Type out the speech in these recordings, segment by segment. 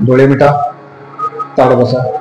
डोळे मिटा, ताड बसा.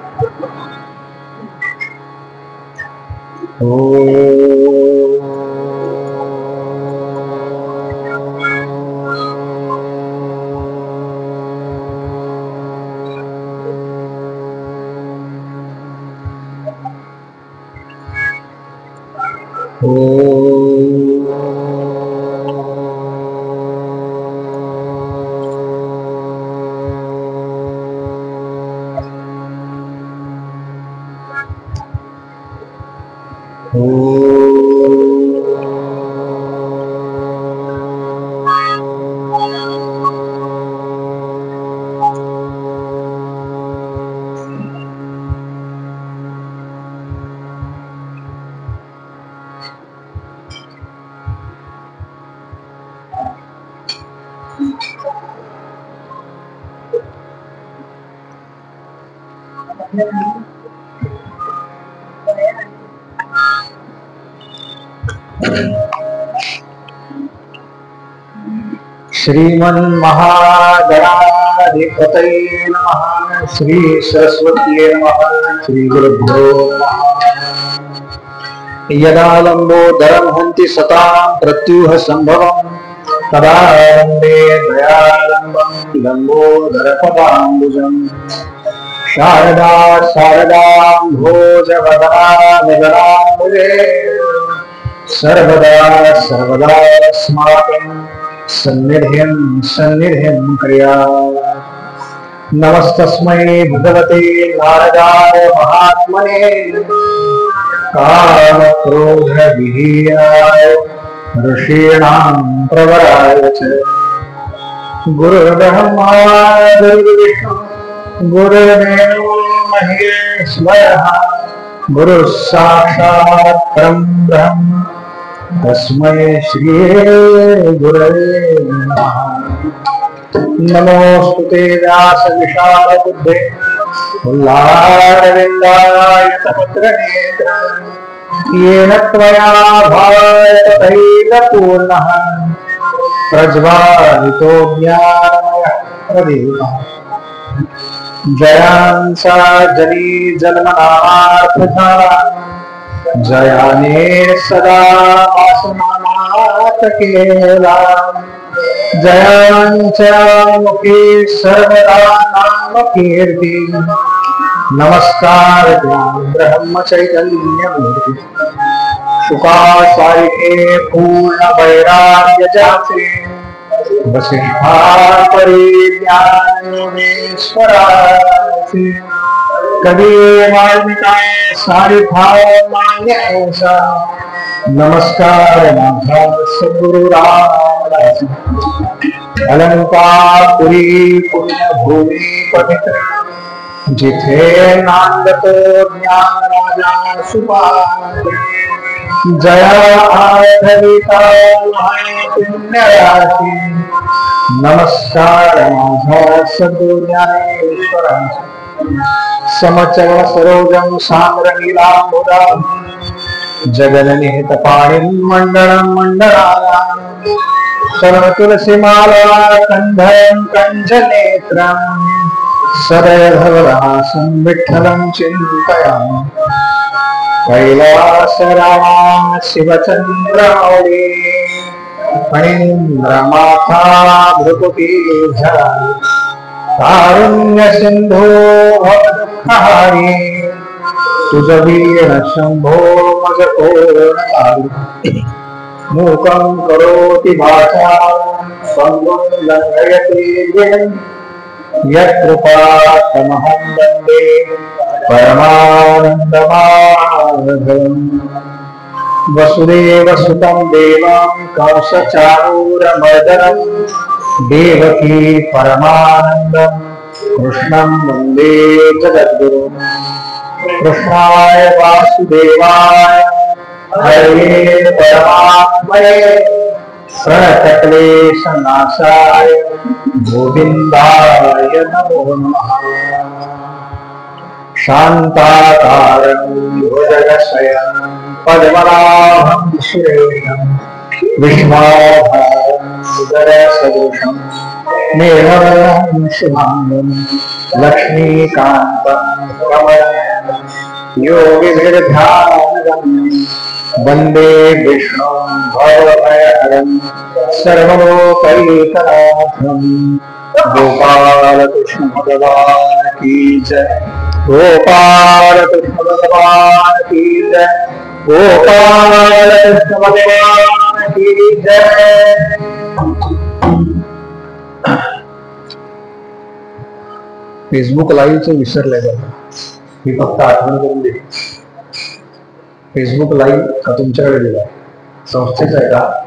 श्रीमन्महागणाधिपतये नमः. श्री सरस्वतीये नमः. श्री गुरुभ्यो नमः. यदा लंबोदरं हन्ति सतां प्रत्युह संभवं तदा वन्दे दयालम्बं लंबोदरपदाम्बुजम्. शारदा शारदाम्भोजवदना निगडाम्बुजे सर्वदा सर्वदास्माकं सन्निधिं सन्निधिं कुर्यात्. नमस्तस्मै भगवते नारदाय महात्मने कामक्रोधविहीनाय ऋषीणां प्रवराय च. गुरुर्ब्रह्मा गुरुर्विष्णु गुरुर्देवो महेश्वरः. गुरुः साक्षात् परब्रह्म तस्मै श्री गुरवे नमः. नमोस्तुते व्यास विशाल बुद्धे उल्लारविन्दायतपत्रनेत्र. येन त्वया भावयतैलपूर्णः प्रज्वालितो ज्ञानमयः प्रदीपः. जयांसा जनी जन्मनाथधारा जयाने सदा आसमानाथ केला. जयांच मुखे सर्वदा नाम कीर्ति. नमस्कार ब्रह्म चैतन्य मूर्ति. शुकासारिके पूर्ण वैराग्य जाते वसिष्ठा परिज्ञानेश्वरासे. कबीर वाल्मीकि सारी भाव मान्य ऐसा. नमस्कार माझा सद्गुरु रामदास. अलंकापुरी पुण्य भूमि पवित्र जिथे नांदतो ज्ञान राजा सुपात्र. जया आठविता पुण्य राशी. नमस्कार माझा सद्गुरु ज्ञानेश्वरांचा. समचरण सरोजं साम्र नीलांबुदा जगन्निहित पाणिं मंडलं मंडलानां. सर्व तुलसीमाला कंधं कंजनेत्रं. सदैवरासं विठ्ठलं चिन्तयामि. कैलासरावां शिवचन्द्रमौळी फणीन्द्रमाथा भृकुटीधरा. कारुण्य सिंधो भवदुःखहारी. तुझ वीण शंभो मज कोणतारी. मूकं करोति वाचालं पंगुं लंघयति गिरिं. यत्कृपातमहं वन्दे परमानन्दमाधवम्. वसुदेवसुतं देवं कंसचाणूरमर्दनं. देवकी परमानन्दं कृष्णं वन्दे जगद्गुरुं. कृष्णाय वासुदेवाय हरे परमात्मने प्रणतक्लेशनाशाय गोविन्दाय नमो नमः. शान्ताकारं भुजगशयनं पद्मनाभं सुरेशं विष्णुभं सदृशं मेघवर्णं शुभांगं लक्ष्मीकान्तं कमलनयनं योगिभिर्ध्यानगम्यं वन्दे विष्णुं भवभयहरं सर्वलोकैकनाथं। गोपाल कृष्ण भगवान की जय, गोपाल कृष्ण भगवान की जय, गोपाल कृष्ण भगवान की जय। फेसबुक लाईव्हचं विसरलंय बघा, मी फक्त आठवण करून दिली. फेसबुक लाईव्ह का तुमच्याकडे दिलाय? संस्थेच आहे का?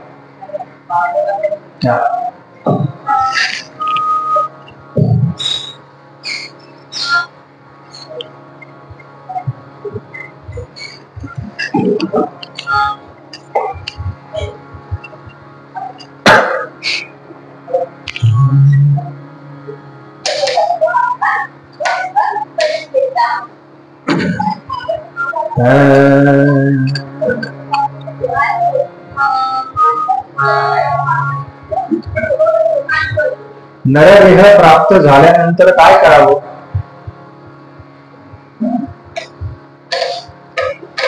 नरदेह प्राप्त झाल्यानंतर काय करावं?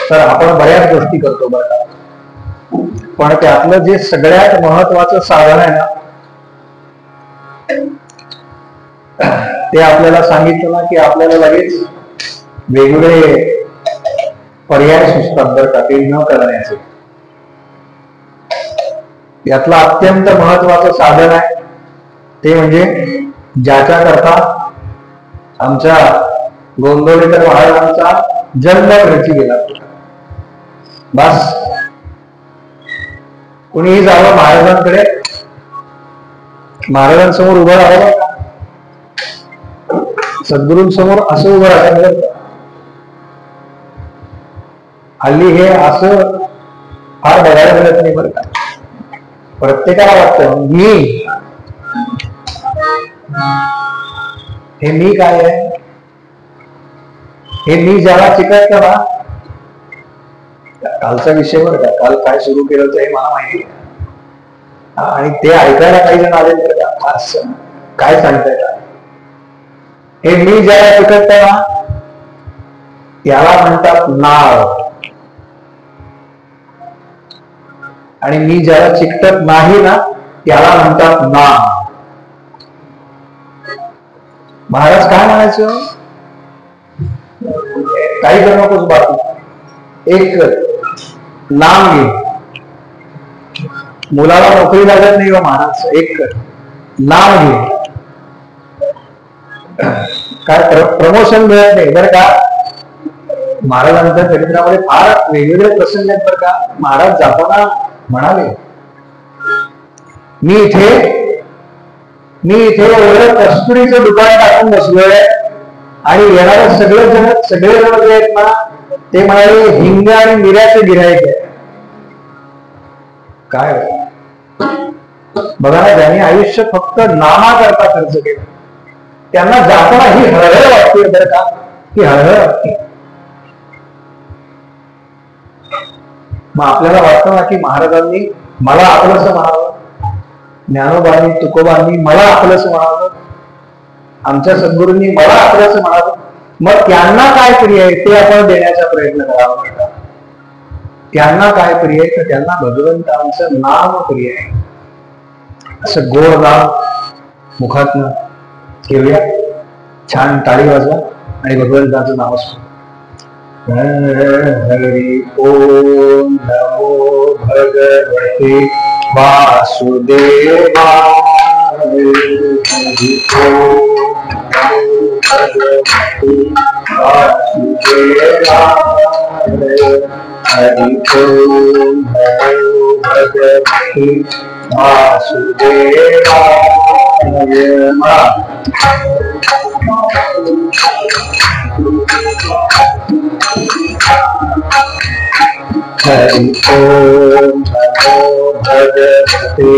तर आपण बऱ्याच गोष्टी करतो बरं, पण त्यातलं जे सगळ्यात महत्वाचं साधन आहे ना, ते आपल्याला सांगितलं ना की आपल्याला लगेच वेगवेगळे पर्याय सुचतात बरं का, ते न करण्याचे. यातलं अत्यंत महत्वाचं साधन आहे ते म्हणजे ज्याच्याकरता आमच्या गोंदवलेकर महाराजांचा जन्म घडची गेला. बस कुणीही जावं महाराजांकडे, महाराजांसमोर उभं राहावं, सद्गुरूंसमोर असं उभं राहायचं. हल्ली हे असं फार बघायला मिळत नाही बरं का. प्रत्येकाला वाटतं मी काय आहे, हे मी ज्याला चिकटतं ना, कालचा विषय बरं का, काल काय सुरू केलं होतं हे मला माहिती आहे, आणि ते ऐकायला काही जण आले बरं का. काय सांगताय का, हे मी ज्याला चिकटतं ना याला म्हणतात नाळ, आणि मी ज्याला चिकटत नाही ना त्याला म्हणतात नाम. महाराज काय म्हणायचं, काही जण नकोच बाकी, एक नाम घे. मुलाला नोकरी लागत नाही हो महाराज, एक नाम घे. काय प्रमोशन मिळत नाही बरं का. महाराजांच्या चरित्रामध्ये फार वेगवेगळे प्रसंग आहेत बरं का. महाराज जाताना म्हणाले, मी इथे एवढं कस्तुरीचं दुकान टाकून बसलोय आणि येणारे सगळे जण जे आहेत ना ते म्हणाले हिंग आणि मिऱ्याचे गिऱ्हाईक आहे. काय बघा ना, ज्यांनी आयुष्य फक्त नामाकरता खर्च केलं त्यांना जाताना ही हळहळ वाटते बरं का, ही हळहळ वाटते. मग आपल्याला वाटतं ना की महाराजांनी मला आपलंसं म्हणावं, ज्ञानोबांनी तुकोबांनी मला आपलंसं म्हणावं, आमच्या सद्गुरूंनी मला आपलंसं म्हणावं. मग त्यांना काय प्रिय आहे ते आपण देण्याचा प्रयत्न करावा. त्यांना काय प्रिय आहे तर त्यांना भगवंतांचं नाम प्रिय आहे. असं गोड नाम मुखातनं घेऊया, छान टाळी वाजवा आणि भगवंताचं नाव स्मरण. हरि ओम नमो भगवते वासुदेवाय. हरि ओम नमो भगवते वासुदेवाय. हरि ओम नमो भगवते वासुदेवाय. हरि ओम नमो भगवते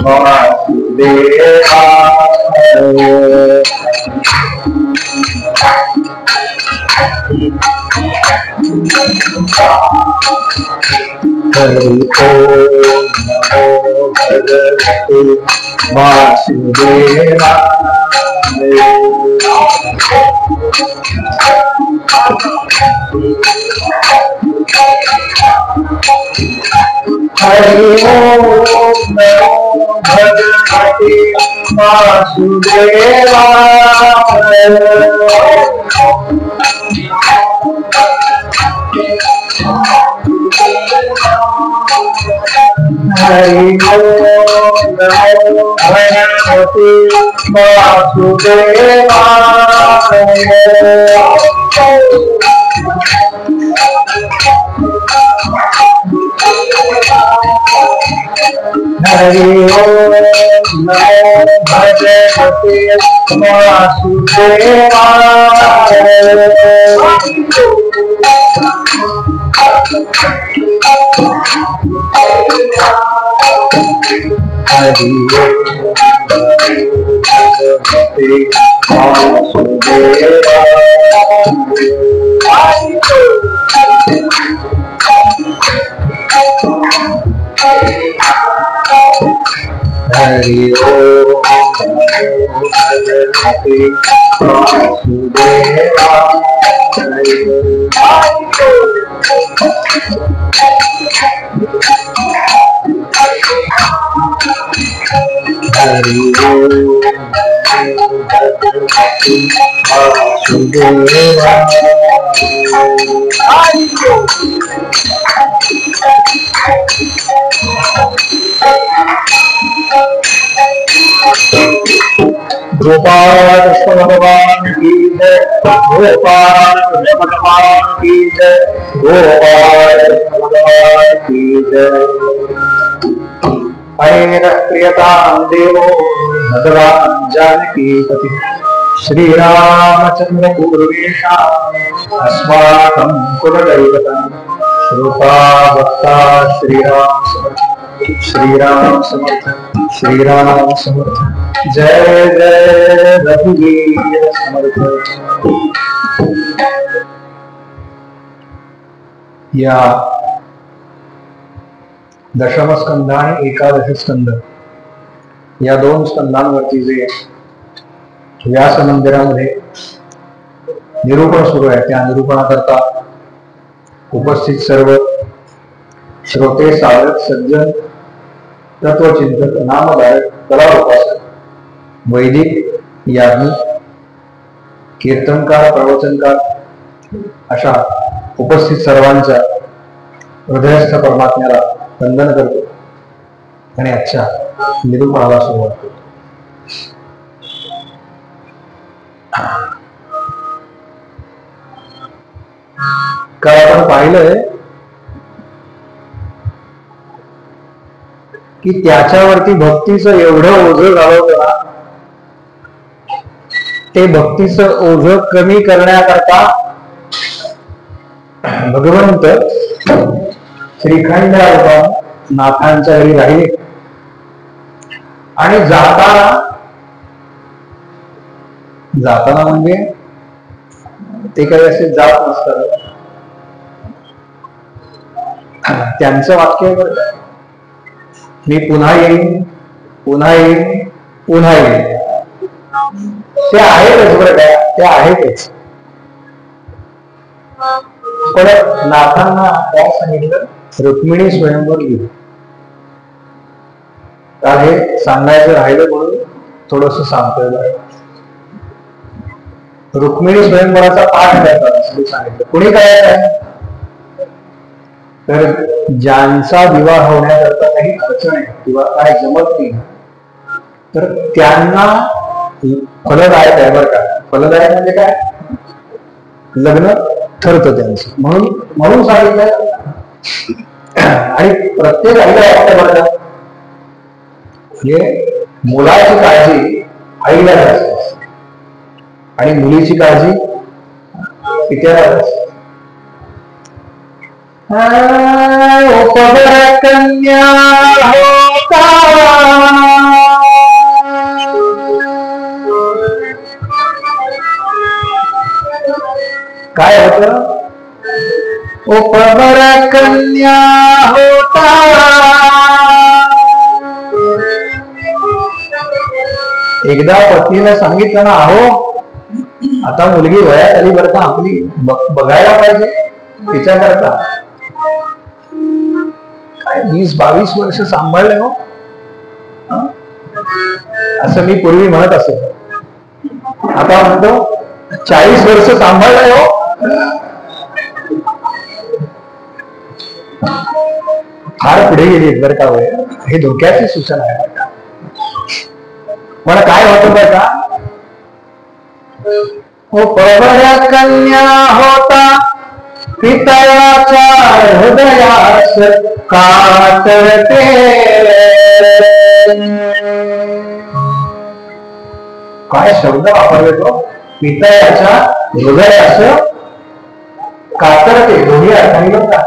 वासुदेवाय. हरि ओम नमो भगवते वासुदेवाय। हरि ओम नमो भगवते वासुदेवाय। हरि ओम नमो भगवते वासुदेवाय। हरि ओम नमो भगवते वासुदेवाय। हरि ओम भगवते गोपाल कृष्ण भगवान की जय। गोपाल कृष्ण भगवान की जय। गोपाल कृष्ण भगवान की जय। हरे प्रियतां देवो भगवान जानकीपति श्रीरामचंद्र पूर्वेशाम् अस्माकं कुलदैवतं श्रोता भक्ता श्रीराम समर्थ। श्रीराम समर्थ। श्रीराम समर्थ। जय जय रघुवीर समर्थ। या दशम स्कंद आणि एकादश स्कंद या दोन स्कंदांवरती जे व्यास मंदिरामध्ये निरूपण सुरू आहे त्या निरूपणाकरता उपस्थित सर्व श्रोते साधक सज्जन तत्वचिंतक नामधारक कलाउपासक वैदिक याज्ञिक कीर्तनकार प्रवचनकार अशा उपस्थित सर्वांच्या हृदयस्थ परमात्म्याला वंदन करतो आणि आजच्या निरूपणाला सुरुवात करतो. काय आपण पाहिलंय की त्याच्यावरती भक्तीचं एवढं ओझं झालं होतं ना, ते भक्तीचं ओझं कमी करण्याकरता भगवंत श्रीखंड नाथांच्या घरी राहिले आणि जाताना म्हणजे ते काही असे जात नसतात. त्यांचं वाक्य मी पुन्हा येईन पुन्हा येईन पुन्हा येईन ते आहेतच बरं का, ते आहेतच. पण नाथांना काय सांगितलं, रुक्मिणी स्वयंवर लिहू. तर हे सांगायचं राहिलं म्हणून थोडस सांगतोय. रुक्मिणी स्वयंवराचा पाठ करतात असं सांगितलं. कुणी काय तर ज्यांचा विवाह होण्याकरता काही अडचण आहे किंवा काय जमत नाही तर त्यांना फलदायक आहे बरं का. फलदायक म्हणजे काय, लग्न ठरतं त्यांचं, म्हणून सांगितलं. आणि प्रत्येक आईला वाटतं बरं का, म्हणजे मुलाची काळजी आईला असते आणि मुलीची काळजी पित्याला असते. कन्या होता काय होत, उपवर कन्या होता, एकदा पत्नीला सांगितलं ना, अहो आता मुलगी वयात आली बरं का, आपली बघायला पाहिजे तिच्या करता. काय 20-22 वर्ष सांभाळले हो, असं मी पूर्वी म्हणत असेल. आता म्हणतो 40 वर्ष सांभाळलंय हो. फार पुढे गेली बरं का वय, हे धोक्याची सूचना आहे बरं का. मला काय होतं बरं का, उपवऱ्या कन्या होता, पितळाच्या हृदयास कातरते. काय शब्द वापरले तो, पितळाच्या हृदयास कातरते. दोन्ही अर्थाने बघा,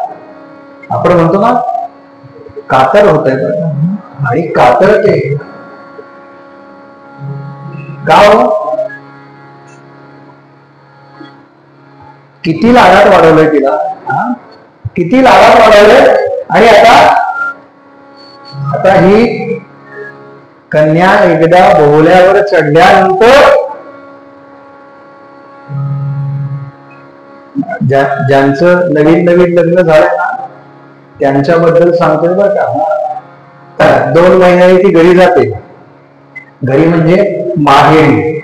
आपण म्हणतो ना कातर होत आहे आणि कातरते का हो? किती लाडात वाढवलंय तिला, किती लाडात वाढवलंय. आणि आता ही कन्या एकदा बोहल्यावर चढल्यानंतर ज्यांचं नवीन नवीन लग्न झालं ना त्यांच्याबद्दल सांगतोय बरं का. 2 महिन्याने ती घरी जाते. घरी म्हणजे माहेरी,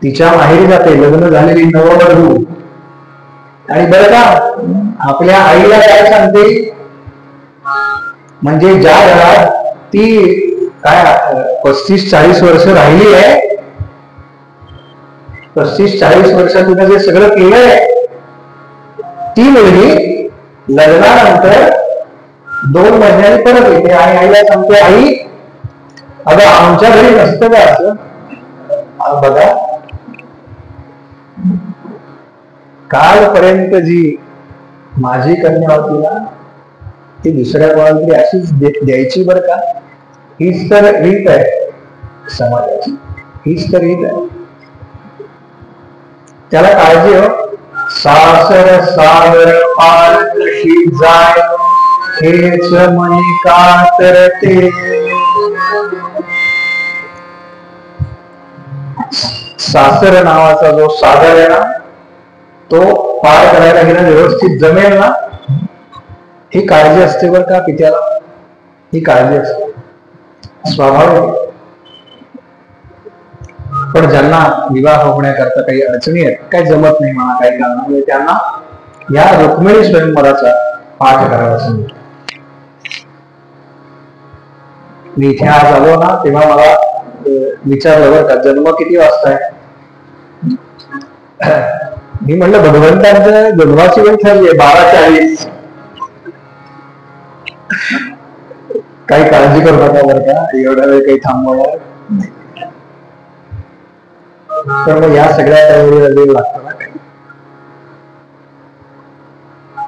तिच्या माहेरी जाते, लग्न झालेली नववधू. आणि बरं का आपल्या आईला काय सांगते, म्हणजे ज्या घरात ती काय 35-40 वर्ष राहिली आहे, 35-40 वर्षात तिने जे सगळं केलंय, ती मुलगी लग्नानंतर 2 महिन्यांनी परत येते आणि आईला सांगते, आई अगं आमच्या घरी नसतं का असं. बघा कालपर्यंत जी माझी कन्या होती ना, ती दुसऱ्या कोणाला तरी अशीच द्यायची बरं का. हीच तर रीत आहे समाजाची, हीच तर रीत आहे. त्याला काळजी हो. सासर सागर पार कशी जाय, हेच मनी कातरते. सासर नावाचा जो सागर आहे ना, तो पार करायला गेला व्यवस्थित जमेल ना, ही काळजी असते बरं का पित्याला, ही काळजी असते स्वाभाविक. पण ज्यांना विवाह होण्याकरता काही अडचणी आहेत, काही जमत नाही म्हणा काही कारणामुळे, त्यांना या रुक्मिणी स्वयंवराचा पाठ करावा सांगितलं. मी इथे आज आलो ना तेव्हा मला विचारलं बरं का, जन्म किती वाजता आहे. मी म्हणलं भगवंतांच्या जन्माची वेळ ठरली आहे 12:40. काही काळजी करू नका बरं का, एवढा वेळ काही थांबवणार. तर मग या सगळ्या वेळ लागतो ना.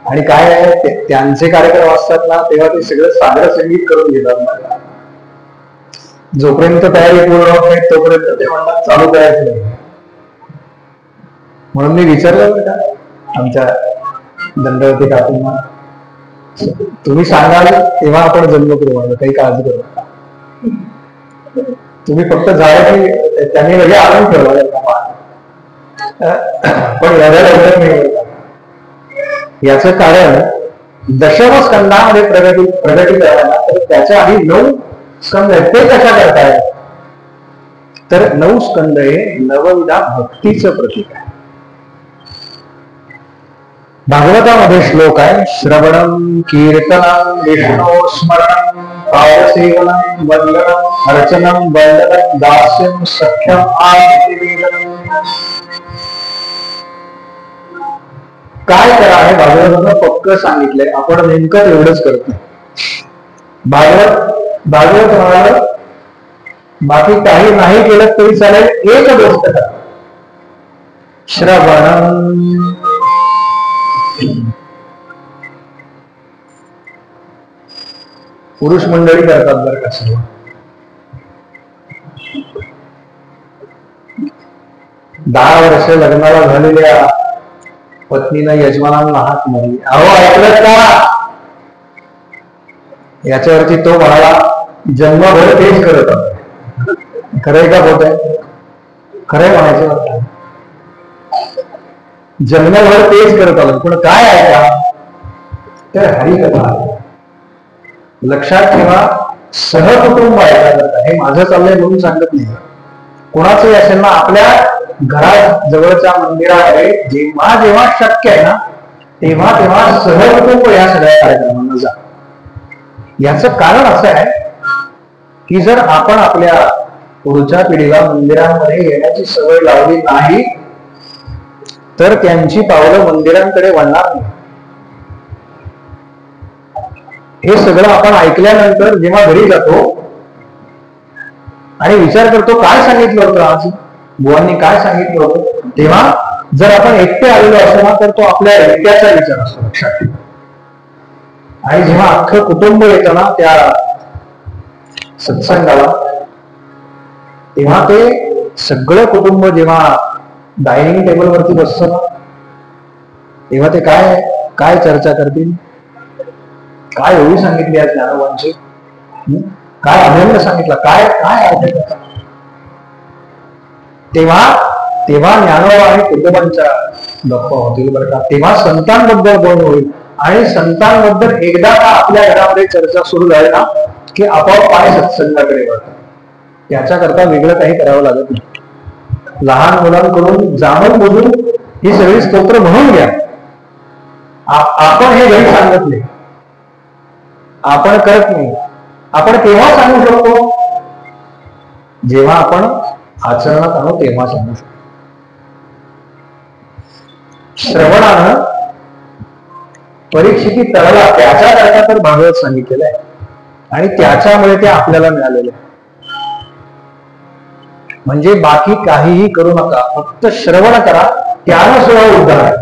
आणि काय आहे, त्यांचे कार्यक्रम असतात ना तेव्हा ते सगळं सादर संगीत करून घेतात. जोपर्यंत तयारी पूर्ण होत नाही तोपर्यंत ते म्हणतात चालू करायचं नाही. म्हणून मी विचारलं बरं का आमच्या दंडवती काकूंना, तुम्ही सांगाल तेव्हा आपण जन्म करू म्हणलं, काही काळजी करू नका. तुम्ही फक्त झालं की त्यांनी लगे आणून ठेवलं. पण लवकर नाही. याचं कारण दशमस्कंदामध्ये प्रगती करायला, तर त्याच्या आधी 9 स्कंद आहेत. ते कशा करताय, तर 9 स्कंद हे नवविधा भक्तीचं प्रतीक आहे. भागवतामध्ये श्लोक आहे, श्रवणम कीर्तनम विष्णू स्मरणम पादसेवनम वंदनम अर्चनम वंदनम दास्यम सख्यम आदिवेदनम. काय करा हे भागवतानं पक्क सांगितलंय, आपण नेमकं एवढंच करतो. भागवत म्हणाल बाकी काही नाही केलं तरी चालेल, एक गोष्ट करा, श्रवणम. पुरुष मंडळी करतात बरं का सर्व. 10 वर्ष लग्नाला झालेल्या पत्नीनं यजमानांना हाक मारली, अहो ऐकलं का? याच्यावरती तो म्हणाला, जन्मभर तेच करत आहोत. खरंय का होत आहे? खरंय म्हणायचं. जन्मभर तेच करत आलो, पण काय आहे का? तर हरिकथा. लक्षात ठेवा, सहकुटुंब ऐका करता. हे माझं चाललंय म्हणून सांगत नाही. कोणाचंही असेल ना, आपल्या घरात जवळच्या मंदिरामध्ये जेव्हा जेव्हा शक्य आहे ना, तेव्हा तेव्हा सहकुटुंब या सगळ्या कार्यक्रमांना जा. याचं कारण असं आहे की जर आपण आपल्या पुढच्या पिढीला मंदिरांमध्ये येण्याची सवय लावली नाही तर त्यांची पावलं मंदिरांकडे वळणार नाही. हे सगळं आपण ऐकल्यानंतर जेव्हा घरी जातो आणि विचार करतो काय सांगितलं होतं आज, बुवांनी काय सांगितलं होतं, तेव्हा जर आपण एकटे आलेलो असतो ना तर तो आपल्या एकट्याचा विचार असतो. लक्षात ठेवा. आणि जेव्हा अख्खं कुटुंब येतं ना त्या सत्संगाला, तेव्हा ते सगळं कुटुंब जेव्हा डायनिंग टेबल वरती बसतं ना, तेव्हा ते काय काय चर्चा करतील, काय ओळी सांगितली आज ज्ञानोबांची, काय अभंग सांगितला, काय काय अर्थ त्याचा. तेव्हा तेव्हा ज्ञानोबा आणि कुटुंबांच्या गप्पा होतील बरं का. तेव्हा संतांबद्दल बोलणं होईल. आणि संतांबद्दल एकदा का आपल्या घरामध्ये चर्चा सुरू झाली ना की आपोआप पाय सत्संगाकडे वळतात. त्याच्याकरता वेगळं काही करावं लागत नाही. लहान मुलांकडून जाणून बुजून ही सगळी स्तोत्र म्हणून घ्या. आपण हे घरी सांगत नाही, आपण करत नाही. आपण केव्हा सांगू शकतो? जेव्हा आपण आचरणात आणू तेव्हा सांगू शकतो. श्रवणानं परीक्षिती तरला त्याच्याकरता तर भागवत सांगितलेलं आहे आणि त्याच्यामुळे ते आपल्याला मिळालेलं आहे. म्हणजे बाकी काहीही करू नका, फक्त श्रवण करा, त्यानं सुद्धा उद्धार आहे.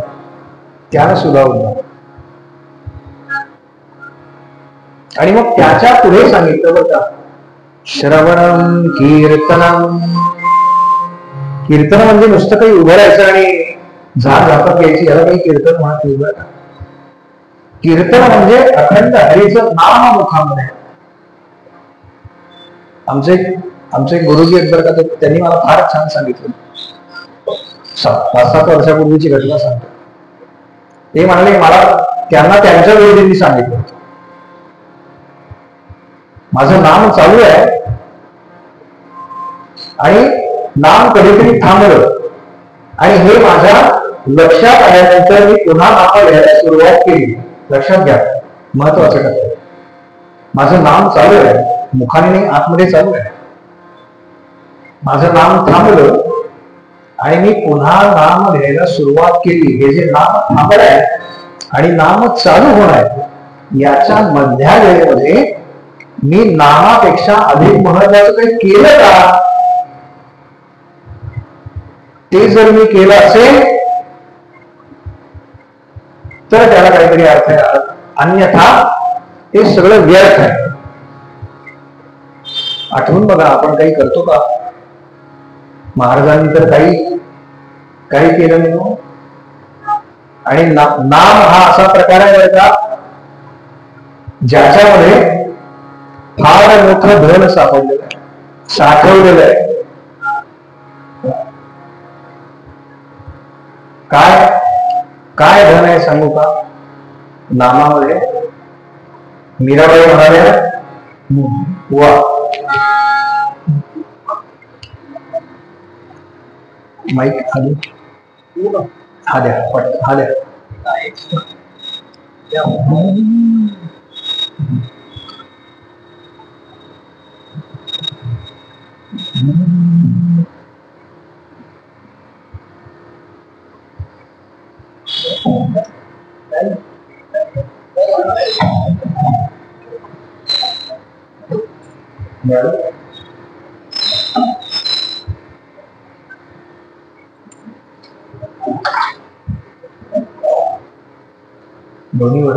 त्यानं सुद्धा उद्धार. आणि मग त्याच्या पुढे सांगितलं बरं का, श्रवणम कीर्तनम. कीर्तन म्हणजे नुसतं काही उभं राहायचं आणि झाड झापत घ्यायची, याला काही कीर्तन म्हणत नाही बरं. कीर्तन म्हणजे अखंड हरीचं नाम मुखामध्ये. आमचे गुरुजी आहेत बरं का, त्यांनी मला फार छान सांगितलं. 5-7 वर्षापूर्वीची घटना सांगतो. ते म्हणाले, मला त्यांना त्यांच्या गुरुजींनी सांगितलं, माझं नाम चालू आहे आणि नाम कधीतरी थांबलं आणि हे माझ्या लक्षात आल्यानंतर मी पुन्हा नाम लिहायला सुरुवात केली. लक्षात घ्या, महत्वाचं टप्पा. माझं नाम चालू आहे, मुखाने नाही, आतमध्ये चालू आहे. माझं नाम थांबलं आणि मी पुन्हा नाम लिहायला सुरुवात केली. हे जे नाम थांबलं आहे आणि नाम चालू होणार आहे, याच्या मध्या वेळेमध्ये मी नामापेक्षा अधिक महत्वाचं काही केलं का? ते जर मी केलं असेल तर त्याला काहीतरी अर्थ आहे, अन्यथा ते सगळं व्यर्थ आहे. आठवून बघा, आपण काही करतो का? महाराजांनी तर काही केलं नाही. आणि नाम हा असा प्रकार आहे बरं का, ज्याच्यामध्ये फार मोठं धन सापडलेलं आहे, साठवलेलं आहे. काय धन आहे सांगू का नामामध्ये? मीराबाई म्हणाल्या, वा माईक आली, हा द्या, हा द्या. दोन्ही वर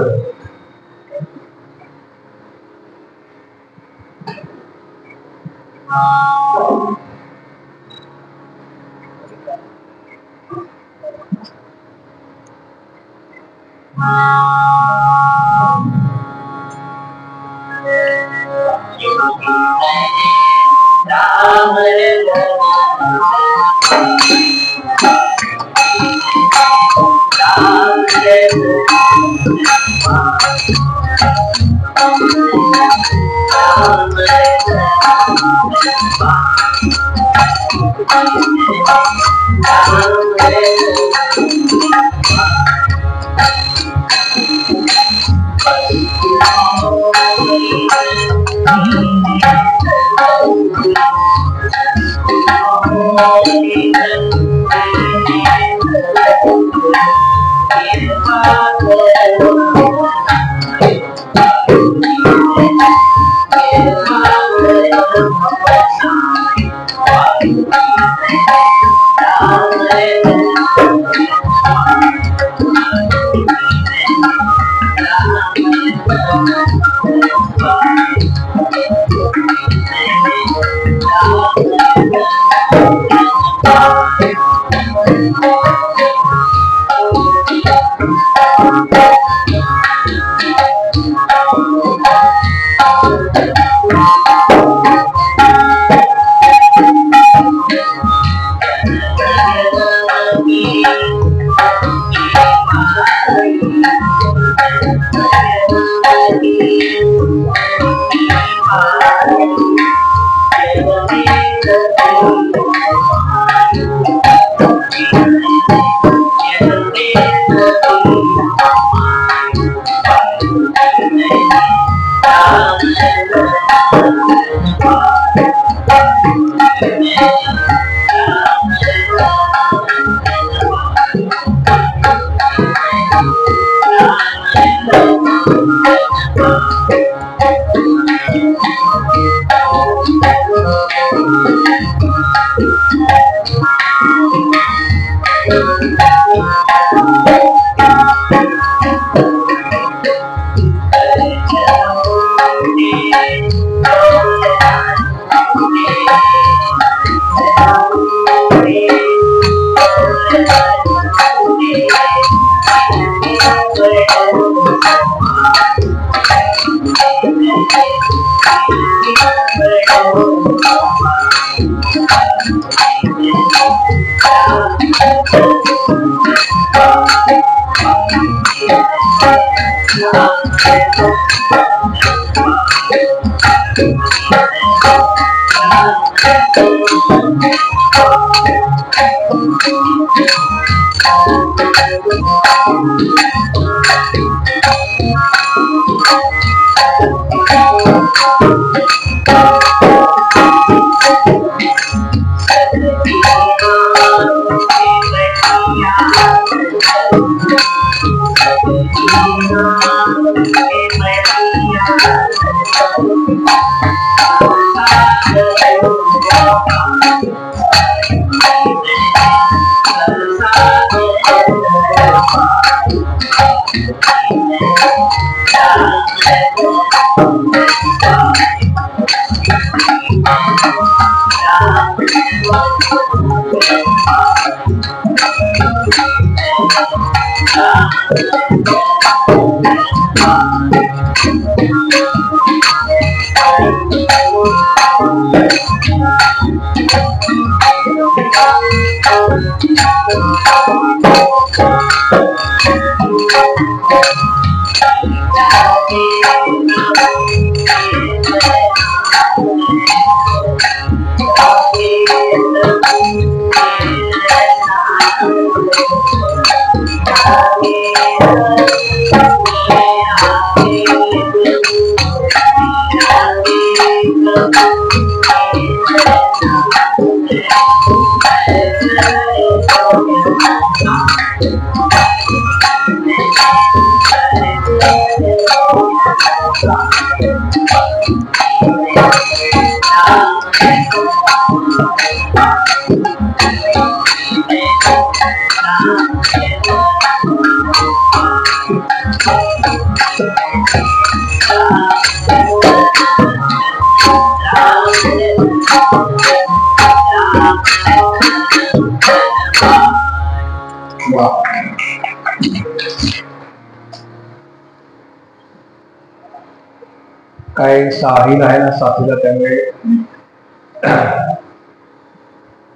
काय साहिल आहे ना साथीला, त्यामुळे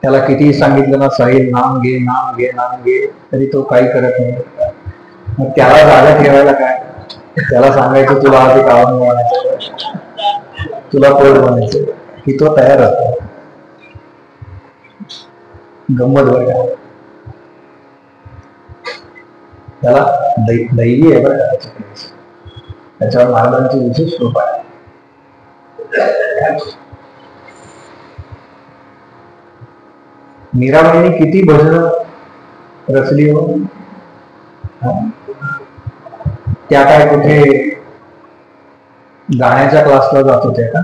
त्याला कितीही सांगितलं ना, साहिल नाम घे नाम घे नाम घे, तरी तो काही करत नाही. मग त्याला जागा ठेवायला काय, त्याला सांगायचं तुला आधी गावानं म्हणायचं, तुला पोट म्हणायचं, की तो तयार होतो. गंमत बरं का, त्याला दैवी आहे बरं का, त्याच्यावर महाराजांची विशेष कृपा आहे. मीराबाईंनी किती भजन रचली हो. त्या काय कुठे गाण्याच्या क्लासला जात होते का?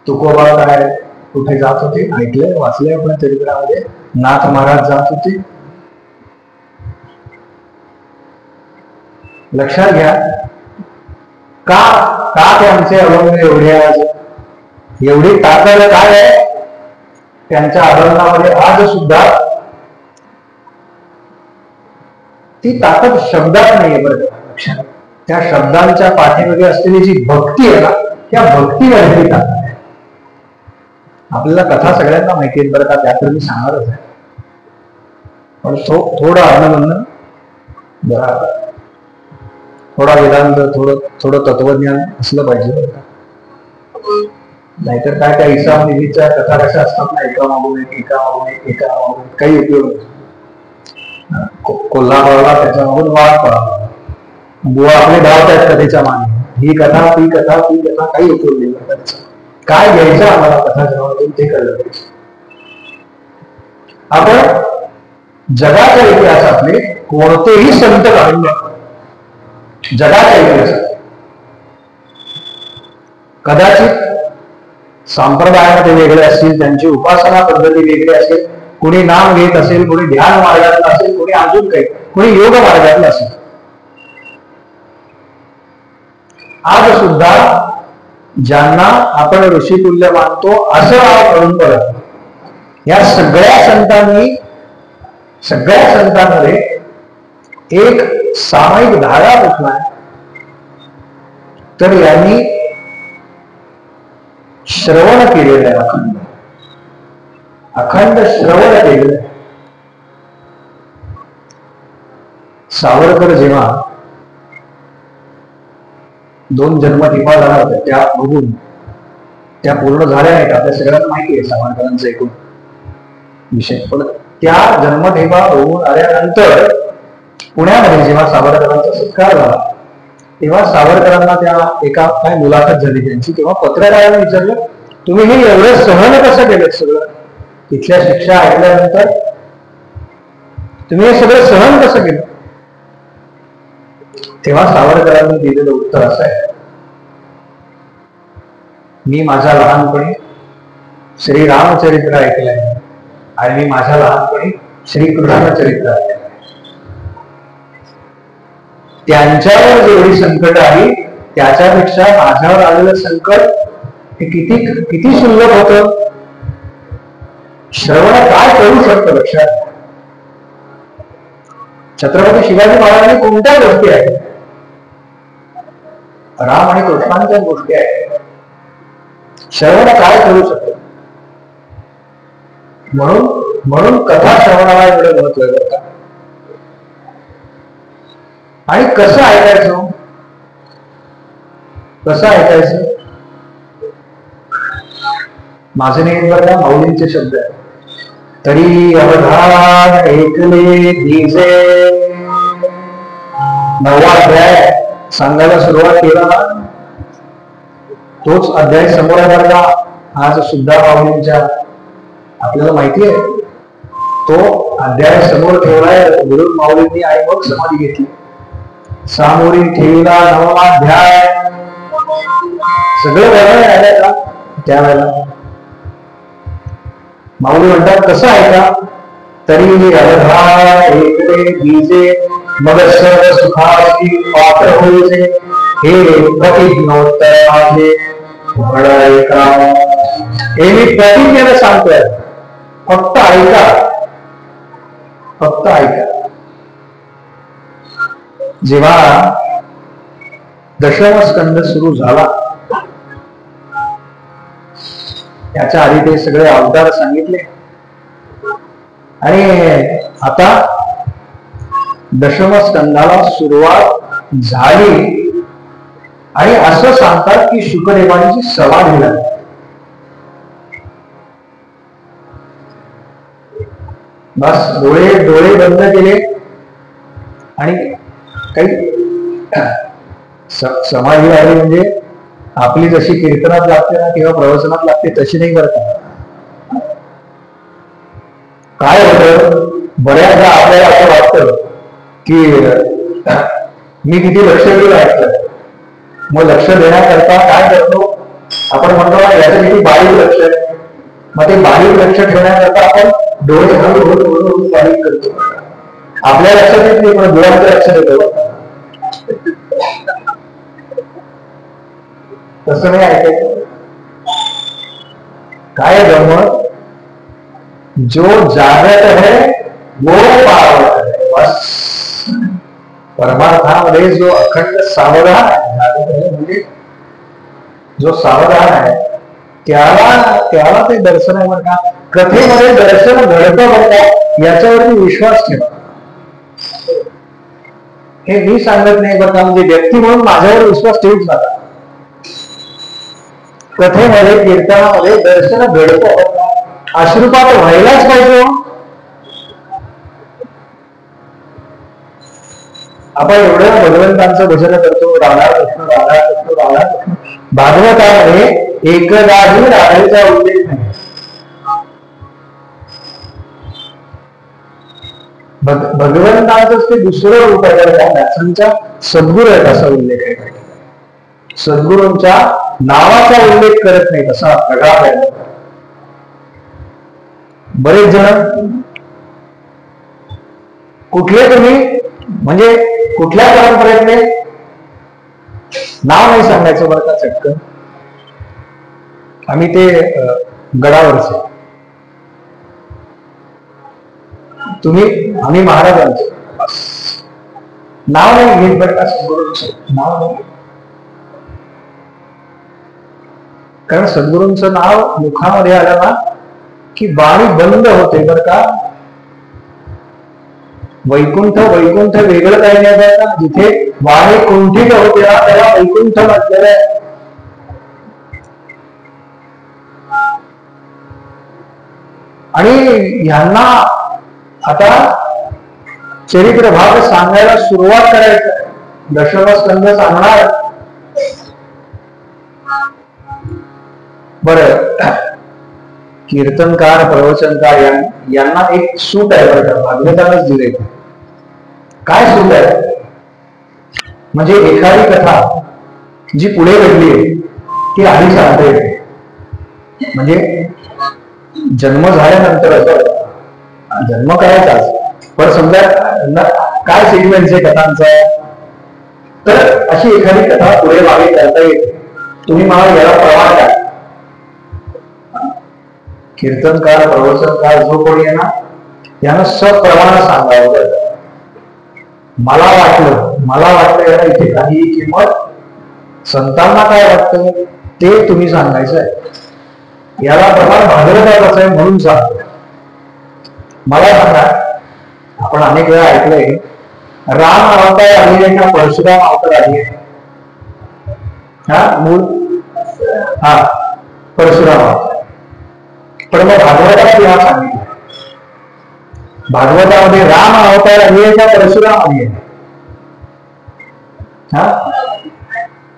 तुकोबा काय कुठे जात होते? ऐकलंय वाचलंय आपण चरित्रामध्ये. नाथ महाराज जात होते. लक्षात घ्या, का ते आमचे अभंग एवढे आज, एवढी ताकद काय आहे त्यांच्या अभंगामध्ये आज सुद्धा? ती ताकद शब्दात नाहीये बरं का. त्या शब्दांच्या पाठीमध्ये असलेली जी भक्ती आहे ना, त्या भक्तीमध्ये ती ताकद आहे. आपल्याला कथा सगळ्यांना माहिती आहे बरं का, त्यात मी सांगणारच आहे, पण थोडं अज्ञान, जरा थोडा वेदांत, थोडं तत्वज्ञान असलं पाहिजे बरं का. नाहीतर काय त्या ईसा निधीच्या कथा कशा असतात ना, एका मागून काही उपयोग नाही. कोल्हापूरला त्याच्या मागून वाद पडा, बुवा आपले धावतात कथेच्या मागे, ही कथा ती कथा ती कथा, काही उपयोग नाही. काय घ्यायचं आम्हाला कथा जन्मातून ते कळलं पाहिजे. आपण जगाच्या इतिहासातले कोणतेही संत काढून जगाच्या इतिहासात कदाचित संप्रदायामध्ये वेगळे असतील, त्यांची उपासना पद्धती वेगळी असेल, कुणी नाम घेत असेल, कुणी ध्यान मार्गातलं असेल, कुणी अजून काही, कुणी योग मार्गातलं असेल, आज सुद्धा ज्यांना आपण ऋषितुल्य मानतो असं नाव करून पडत, या सगळ्या संतांमध्ये एक सामायिक धारा उठलाय. तर यांनी श्रवण केलेलं आहे, अखंड श्रवण केलेलं आहे. सावरकर जेव्हा 2 जन्मदिपा झाला होत्या, त्या बघून त्या पूर्ण झाल्या नाहीत, आपल्या सगळ्यांना माहिती आहे सावरकरांचा एकूण विषय. पण त्या जन्मदिपा होऊन आल्यानंतर पुण्यामध्ये जेव्हा सावरकरांचा सत्कार झाला, तेव्हा सावरकरांना त्या एका काय मुलाखत झाली त्यांची, तेव्हा पत्रकारांनी विचारलं, तुम्ही हे एवढं सहन कसं केलं? सगळं तिथल्या शिक्षा ऐकल्यानंतर तुम्ही हे सगळं सहन कसं केलं? तेव्हा सावरकरांनी दिलेलं उत्तर असं आहे, मी माझ्या लहानपणी श्रीरामचरित्र ऐकलंय आणि मी माझ्या लहानपणी श्रीकृष्ण चरित्र ऐकलंय. त्यांच्यावर जेवढी संकट आली त्याच्यापेक्षा माझ्यावर आलेलं संकट हे किती सुलभ होतं. श्रवण काय करू शकतो लक्षात. छत्रपती शिवाजी महाराजांनी कोणत्या गोष्टी आहेत, राम आणि कृष्णांच्या गोष्टी आहेत, श्रवण काय करू शकतो. म्हणून कथा श्रवणाला एवढं महत्व आहे. आणि कसं ऐकायचं, माझे नाही बरं का, माऊलींचे शब्द आहे. तरी अवधान ऐकले दिजे, 9वा अध्याय सांगायला सुरुवात केला ना, तोच अध्याय समोर आहे बरं का. आज सुद्धा माऊलींच्या आपल्याला माहिती आहे, तो अध्याय समोर ठेवलाय गुरु माऊलींनी आणि मग समाधी घेतली. सामोरी ठेवला 9वा अध्याय, सगळं वेगळं राहिलंय का त्यावेळेला. माऊली म्हणतात कसं ऐका, तरी अवधान ऐकले दिजे, मग सर्व सुखाची पात्र होईचे, हे प्रतिज्ञोत्तर माझे ऐका. हे मी प्रतिज्ञेने सांगतोय, फक्त ऐका, जेव्हा दशम स्कंद सुरू झाला. त्याच्या आधी ते सगळे अवतार सांगितले आणि आता दशम स्कंदाला सुरुवात झाली आणि असं सांगतात की शुकदेवांची समाधी झाली. बस डोळे बंद केले आणि काही समाधी आली. म्हणजे आपली जशी कीर्तनात लागते ना किंवा प्रवचनात लागते तशी नाही करता. काय होतं, बऱ्याचदा आपल्याला असं वाटतं की मी किती लक्ष देऊ ऐकलं. मग लक्ष देण्याकरता काय करतो आपण, म्हणतो याचं किती बारीक लक्ष आहे. मग ते बारीक लक्ष ठेवण्याकरता आपण डोळे हळूहळू बारीक करतो. आपल्या लक्षात येत नाही पण डोळ्यांचं लक्ष देतो. तसं नाही ऐकायचं. काय गमत, जो जागत है वो पावत है. बस परमार्थामध्ये जो अखंड सावधान आहे, म्हणजे जो सावधान आहे त्याला ते दर्शन आहे बरं का. कथेमध्ये दर्शन घडतं बरं का, याच्यावरती विश्वास ठेवा. हे मी सांगत नाही बरं का, म्हणजे व्यक्ती म्हणून माझ्यावर विश्वास ठेवूच नका. कथेमध्ये कीर्तनामध्ये दर्शन घडतं, अश्रुपात व्हायलाच पाहिजे. आपण एवढं भगवंतांचं भजन करतो, राधा कृष्ण राधा कृष्ण राधा कृष्ण. भागवतामध्ये एकदाही राधेचा उल्लेख नाही. भगवंतांचं ते दुसरं रूप आहे त्यांचा सद्गुरू आहे असा उल्लेख आहे. सद्गुरूंच्या नावाचा उल्लेख करत नाही तसा प्रकार आहे. बरेच जण कुठले तुम्ही म्हणजे कुठल्या परंपरेतले नाव नाही सांगायचं बरं का चटकन. आम्ही ते गडावरचे, आम्ही महाराजांचे नाव नाही घेत बरं का, सद्गुरूंचं नाव नाही. कारण सद्गुरूंचं नाव मुखामध्ये आलं ना की बाणी बंद होते बरं का. वैकुंठ वेगळं काही नाही बरं का. जिथे वाणी कुंठित होते ना त्याला वैकुंठ म्हटलेलं आहे. आणि ह्यांना आता चरित्र भाग सांगायला सुरुवात करायचं. दशम स्कंद सांगणार. बरं, कीर्तनकार प्रवचनकार यांना एक सूट आहे बरं का, भागवतानच दिले. काय सूट आहे म्हणजे एखादी कथा जी पुढे घडली आहे ती आधी सांगता येते. म्हणजे जन्म झाल्यानंतर जन्म करायचाच पण समजा काय सिक्वेन्स आहे कथांचा, तर अशी एखादी कथा पुढे मागे करता येते. तुम्ही मला याला प्रमाण द्या. कीर्तनकार प्रवचनकार जो कोणी आहे ना यानं सप्रमाण सांगावं. मला वाटलं याला इथे काही किंमत, संतांना काय वाटतं ते तुम्ही सांगायचं आहे. याला प्रमाण भागवताचं आहे म्हणून सांगतो. मला सांगा, आपण अनेक वेळा ऐकलंय राम अवतार आली आहे का परशुराम अवतार आली आहे. परशुराम अवतार. पण मग भागवतात हा सांगितलं, भागवतामध्ये राम अवतार आली आहे का परशुराम आली आहे.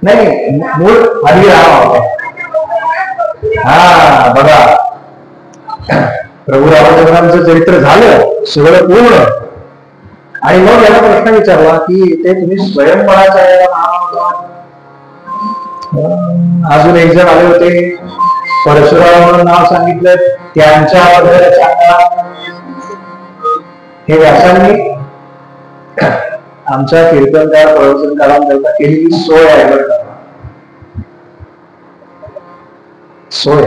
नाही, मूळ आधी राम अवतार. बघा, प्रभू रामचंद्रांचं चरित्र झालं सगळं पूर्ण आणि मग याला प्रश्न विचारला की ते तुम्ही स्वयंवराचा अजून एक जण आले होते, परशुराम म्हणून नाव सांगितलं, त्यांच्याबद्दल सांगा. हे व्यासांनी आमच्या कीर्तनकार प्रवचनकारांकरता केलेली सोय आहे बरं का. सोय.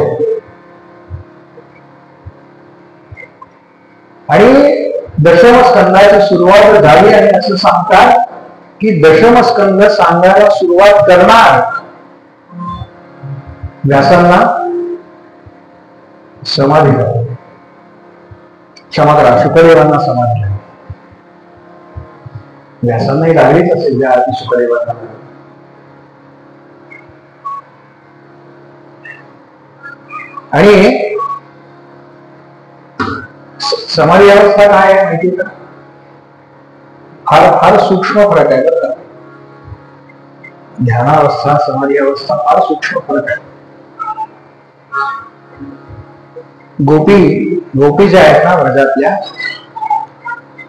आणि दशम स्कंदाची सुरुवात झाली आणि असं सांगतात की दशमस्कंद सांगायला सुरुवात करणार व्यासांना समाधी लागली. क्षमा करा, शुकदेवांना समाधी लागली. व्यासांनाही लागलीच असेल ज्या आधी शुकदेवांना. आणि समाधी अवस्था काय आहे माहिती का? फार फार सूक्ष्म फरक आहे बरं का. ध्यानावस्था समाधी अवस्था फार सूक्ष्म फरक आहे. गोपी ज्या आहेत ना व्रजातल्या,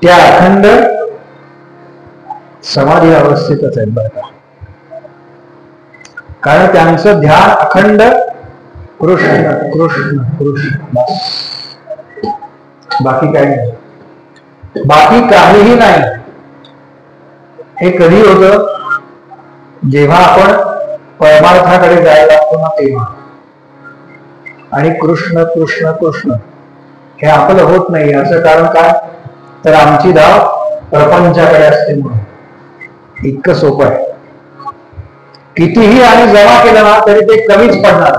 त्या अखंड समाधी अवस्थेतच आहेत बरं का. कारण त्यांचं ध्यान अखंड कृष्ण कृष्ण कृष्ण, बस. बाकी काही नाही, बाकी काहीही नाही. हे कधी होतं? जेव्हा आपण परमार्थाकडे जायला लागतो ना तेव्हा. आणि कृष्ण कृष्ण कृष्ण हे आपलं होत नाही. याचं कारण काय? तर आमची धाव प्रपंचाकडे असते म्हणून. इतकं सोपं आहे. कितीही आणि जमा केलं ना तरी ते कमीच पडणार,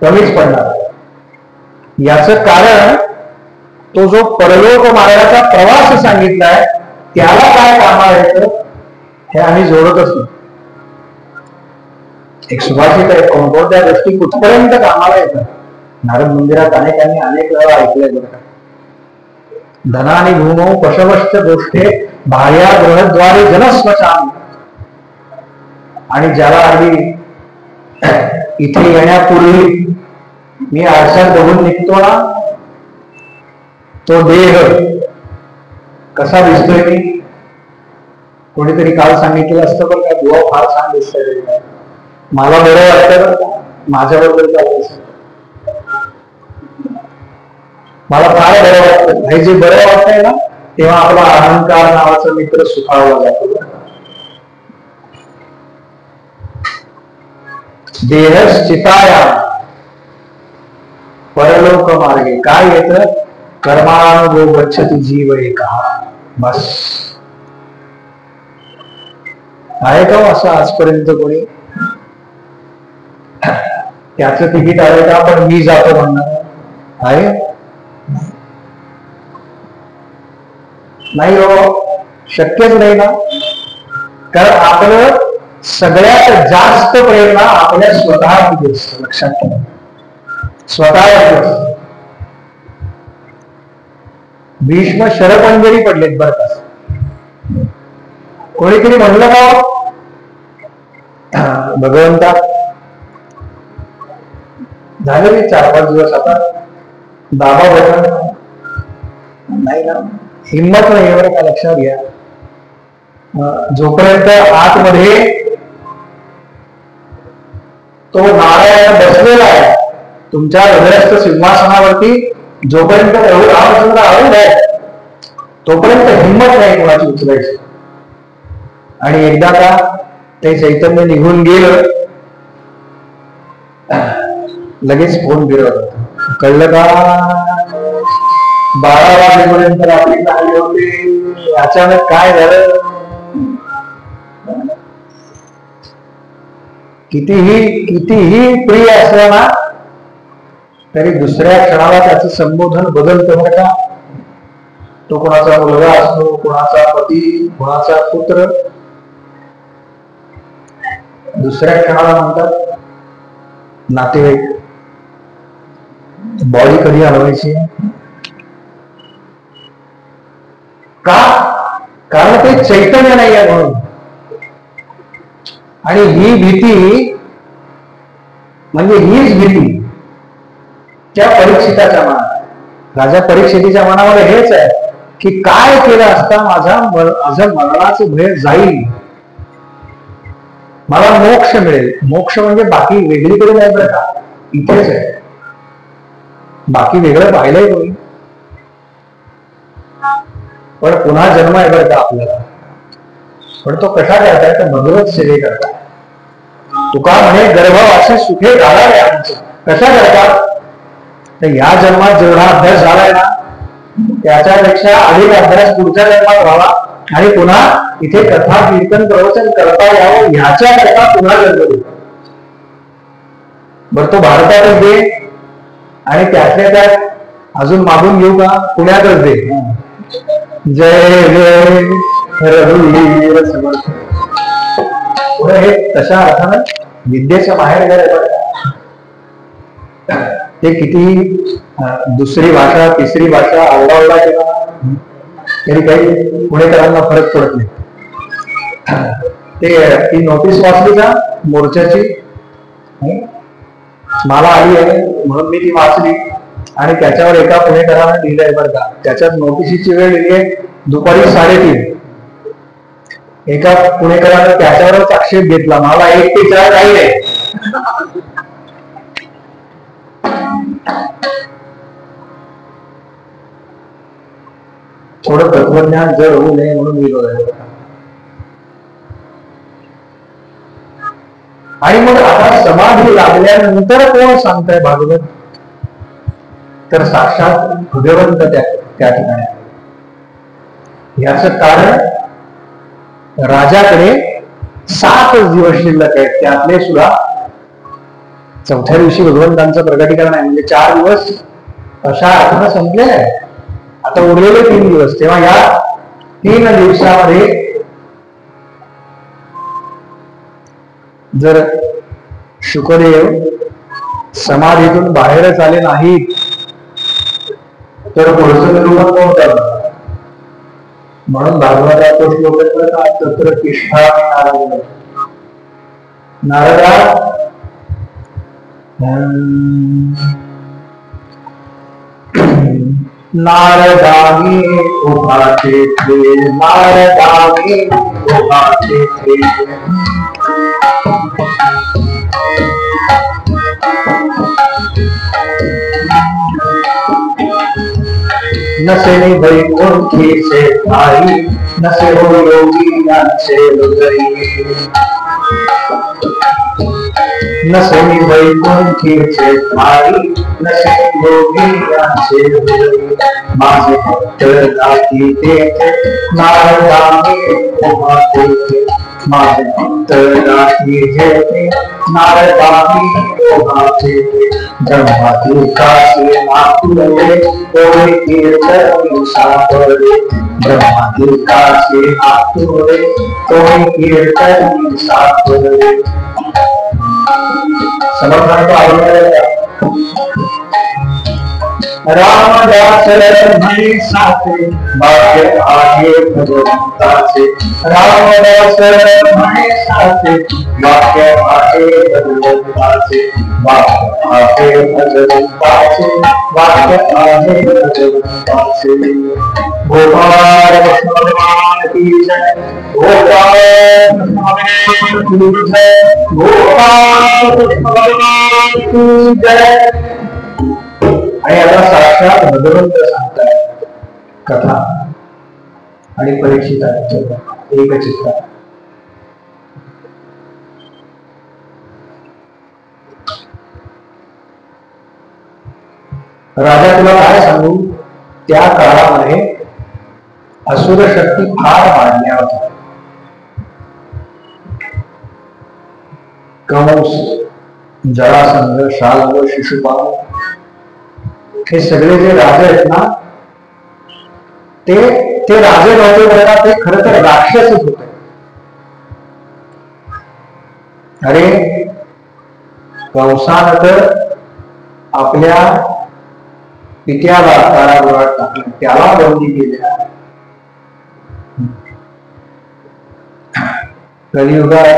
कमीच पडणार. याचं कारण तो जो परलोक मार्गाचा प्रवास सांगितलाय त्याला काय कामाला येतं हे आम्ही जोडतच नाही. एक सुभाषित आहे, कोणत्या गोष्टी कुठपर्यंत कामाला येतात. नारद मंदिरात अनेकांनी अनेक वेळा ऐकलंय बरं का. धनानी भूमौ पशवश्च गोष्टे भार्या गृहद्वारे जनस्वचान. आणि ज्याला आधी इथे येण्यापूर्वी मी आरशात बघून निघतो ना, तो देह कसा दिसतोय मी कोणीतरी काल सांगितलं असतं बरं का. बुवा फार छान दिसतोय, मला बरं वाटतं, माझ्याबरोबर चालू मला फार बरं वाटतं. हे जे बरं वाटतंय ना तेव्हा आपला अहंकार नावाचा मित्र सुखावला जातो. देहश्चिताया परलोक मार्गे काय येतं? कर्मानुभव गच्छति जीव एका, बस. आहे का असं आजपर्यंत कोणी? त्याचं तिकीट आहे का पण मी जातो म्हणणार आहे? नाही हो, शक्यच नाही ना. कारण आपलं सगळ्यात जास्त प्रेरणा आपल्या स्वतःची असते. लक्षात ठेवा, स्वतःवर. भीष्म शरपंजरी पडलेत बरं का. कोणीतरी म्हणलं का भगवंता झाले मी 4-5 दिवस आता दाबा बटन नाही ना, हिंमत नाही एवढं का. लक्षात घ्या, जोपर्यंत आतमध्ये तो नारायण बसलेला आहे तुमच्या हृदयस्थ सिंहासनावरती, जोपर्यंत रामचंद्र आरूढ आहे तोपर्यंत हिंमत नाही कोणाची उचलायची. आणि एकदा का ते चैतन्य निघून गेलं लगेच फोन फिरवत. कळलं का? 12 वाजेपर्यंत रात्री आले होते, अचानक काय झालं? कितीही प्रिय असला ना तरी दुसऱ्या क्षणाला त्याचं संबोधन बदलतं बरं का. तो कोणाचा मुलगा असतो, कोणाचा पती, कोणाचा पुत्र, दुसऱ्या क्षणाला म्हणतात नातेवाईक. बॉडी कधी हलवायची? का? कारण ते चैतन्य नाही आहे म्हणून. आणि ही भीती म्हणजे हीच भीती त्या परीक्षिताच्या मनात, राजा परीक्षितीच्या मनामध्ये हेच आहे की काय केलं असता माझं मरणाचं भय जाईल, मला मोक्ष मिळेल. मोक्ष म्हणजे बाकी वेगळीकडे नाही बरं का, इथेच आहे. बाकी वेगळं पाहिलंय कोणी? पण पुन्हा जन्म आहे बरं का आपल्याला. पण तो कशा करताय? तर भगवत सेवे करताय. तुका म्हणे गर्भवासी सुखे घालावे आमचं. कशा करतात? तर या जन्मात जेवढा अभ्यास झालाय ना त्याच्यापेक्षा अधिक अभ्यास पुढच्या जन्मात व्हावा आणि पुन्हा इथे कथा कीर्तन प्रवचन करता यावं ह्याच्या करता पुन्हा गणपती. बरं तो भारतातच दे आणि त्यातल्या त्यात अजून मागून घेऊ का पुण्यातच दे. जय जय रघुवीर समर्थ. पुढे हे तशा अर्थानं विद्येच्या बाहेर गेलं. ते किती दुसरी भाषा तिसरी भाषा आवडावडा केला तरी काही पुणेकरांना फरक पडत नाही. ते ती नोटीस वाचली का मोर्चाची मला आली आहे म्हणून मी ती वाचली आणि त्याच्यावर एका पुणेकरांना लिहिलंय बरं का. त्याच्यात नोटीसीची वेळ लिहिली आहे दुपारी 3:30. एका पुणेकरानं त्याच्यावरच आक्षेप घेतला मला 1 ते 4 काही नाही. थोडं तत्वज्ञान जर होऊ नये म्हणून विरोध आहे. आणि मग आता समाधी लागल्यानंतर कोण सांगताय भागवत तर साक्षात भगवंत त्या ठिकाणी. याच कारण राजाकडे 7 दिवस शिल्लक आहेत. त्यातले सुद्धा चौथ्या दिवशी भगवंतांचं प्रकटीकरण आहे म्हणजे 4 दिवस अशा अर्थानं संपलेले आहे. आता उरलेले 3 दिवस. तेव्हा या 3 दिवसामध्ये जर शुकदेव समाधीतून बाहेरच आले नाहीत तर पुढचं निरूपण कोण करणार. म्हणून भागवतात तो श्लोक तत्र तिष्ठा नारद. नारदा नारदानी उभाचे थे नारदानी उभाचे थे. नसेनी वैकुंठी से आई नसे हो योगी यांचे हृदय. नसेनी वैकुंठी से आई नसे योगी यांचे हृदय. माझे भक्त दाती तेथे नारदानी उभाचे थे. माझे भक्त दाती तेथे नारदानी उभाचे थे. ब्रह्मातील काशी नातुले कोणी कीर्तन सापडे. ब्रह्मातील काशी नातुले कोणी कीर्तन सापडे. समर्थांचा आवडला रामदास म्हणे साचे भाग्य आहे भगवंताचे. रामदास म्हणे साचे भाग्य आहे भगवंताचे. भाग्य आहे भगवंताचे. भाग्य आहे भगवंताचे. गोपाळ भगवान की जय. गोपाळ भगवान की जय. गोपाळ भगवान की जय. आणि आता साक्षात भगवंत सांगताय कथा आणि परीक्षित एक चित्त. राजा तुला काय सांगू त्या काळामध्ये असुर शक्ती फार वाढल्या होत्या. कंस जरासंध शाल्व शिशुपाल हे सगळे जे राजे आहेत ना ते राजे नव्हते बघा. ते खरं तर राक्षसच होते. अरे कंसानं तर आपल्या पित्याला कारागृहात टाकलं. त्याला बंदी केल्या. कलियुगात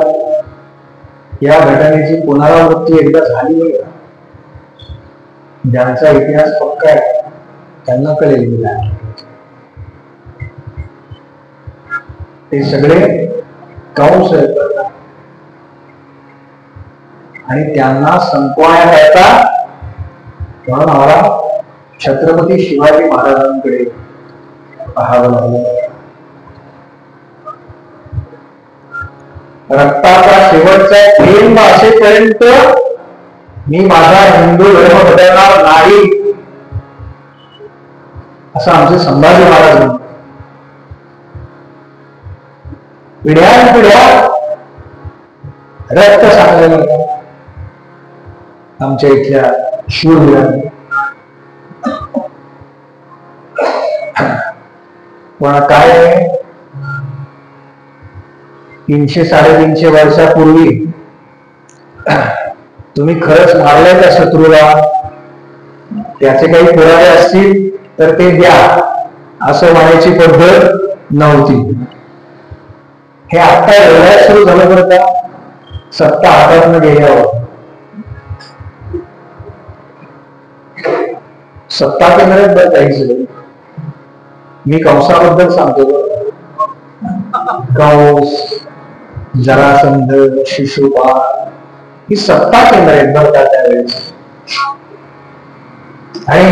या घटनेची पुनरावृत्ती एकदा झाली बघा. ज्यांचा इतिहास पक्का आहे त्यांना कळेल. ते सगळे कंस आहेत आणि त्यांना संपवण्याकरता म्हणून आम्हाला छत्रपती शिवाजी महाराजांकडे पाहावं लागलं. रक्ताचा शेवटचा थेंब असेपर्यंत मी माझा हिंदू धर्म बदलणार नाही असं आमचे संभाजी महाराज म्हणतात. पिढ्यानपिढ्या रक्त सांगलेलं आमच्या इथल्या शूरवीरांनी. पण काय 300-350 वर्षापूर्वी तुम्ही खरंच मारलाय का शत्रूला, त्याचे काही पुरावे असतील तर ते द्या, असं म्हणायची पद्धत नव्हती. हे आता एवढ्या सुरू झालं बरं का, सत्ता हातातून गेल्यावर. सत्ता केंद्रात बरं काही मी कंसाबद्दल सांगतो. कंस, जरासंध, शिशुपाल ही सत्ता केंद्र आहेत बरं का त्यावेळेस. आणि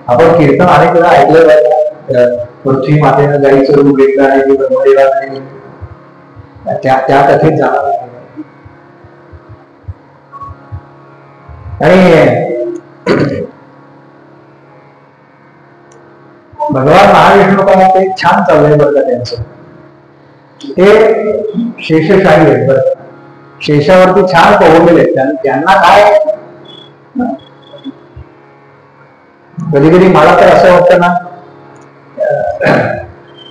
आपण कीर्तन अनेक वेळा ऐकलं जातं, पृथ्वी मातेनं गाईचं रूप घेतलं आणि ती ब्रह्मदेवाला त्या कथेत जाणार. आणि भगवान महाविष्णू का ते छान चाललंय बरं का त्यांचं. ते शेषशाही आहेत बरं, शेषावरती छान पोहोचलेले आहेत. त्यांना काय कधी कधी मला तर असं वाटतं ना,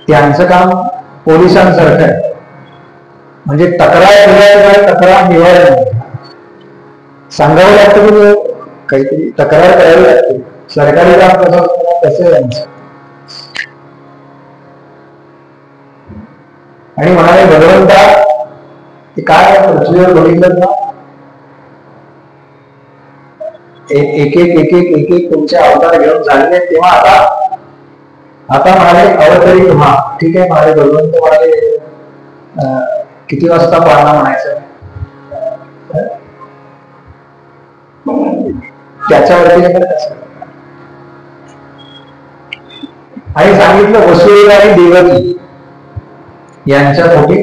त्यांचं काम पोलिसांसारखं आहे. म्हणजे तक्रार केल्याशिवाय तक्रार निवारण सांगावं लागतं की काहीतरी तक्रार करावी लागते. सरकारी काम कसं यांचं. आणि म्हणाले भगवंता ते काय पृथ्वीवर बघितलं ना, एक एक तुमचे अवतार घेऊन झालेले, तेव्हा आता म्हणाले अवतरी तुम्हा. ठीक आहे म्हणाले भगवंत, म्हणाले किती वाजता पाळणा म्हणायचं, त्याच्यावरती आणि सांगितलं वसुदेव आणि देवकी यांच्या पोटी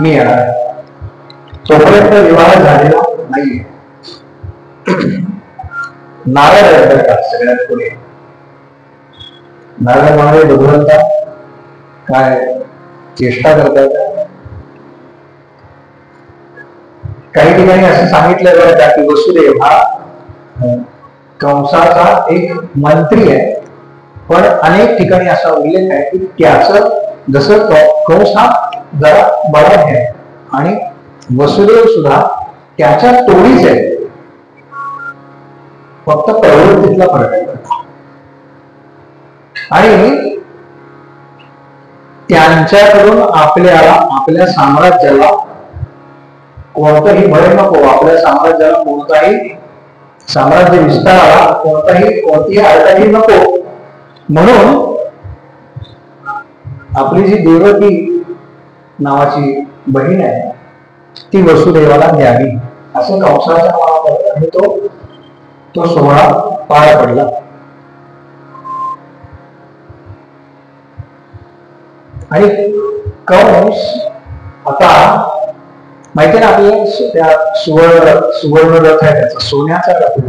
मी येणार. तोपर्यंत विवाह झालेला नाहीये. नारद आहेत का सगळ्यात पुढे. नारद म्हणाले भगवंता काय चेष्टा करतात. काही ठिकाणी असं सांगितलं बरं का की वसुदेव हा कंसाचा एक मंत्री आहे, पण अनेक ठिकाणी असा उल्लेख आहे की त्याचं जसं कंस हा जरा बळा आहे आणि वसुदेव सुद्धा त्याच्या तोडीच आहे, फक्त प्रवृत्तीतला फरक आहे. आणि त्यांच्याकडून आपल्या साम्राज्याला कोणतंही भय नको, आपल्या साम्राज्याला कोणताही साम्राज्य विस्ताराला कोणतीही अडचणी नको, म्हणून आपली जी देवकी नावाची बहीण आहे ती वसुदेवाला द्यावी असं कंसाच्या मनात आणि तो सोहळा पार पडला. आणि कंस आता माहिती ना आपल्याला त्या सुवर्ण रथ आहे त्याचा, सोन्याचा रथ.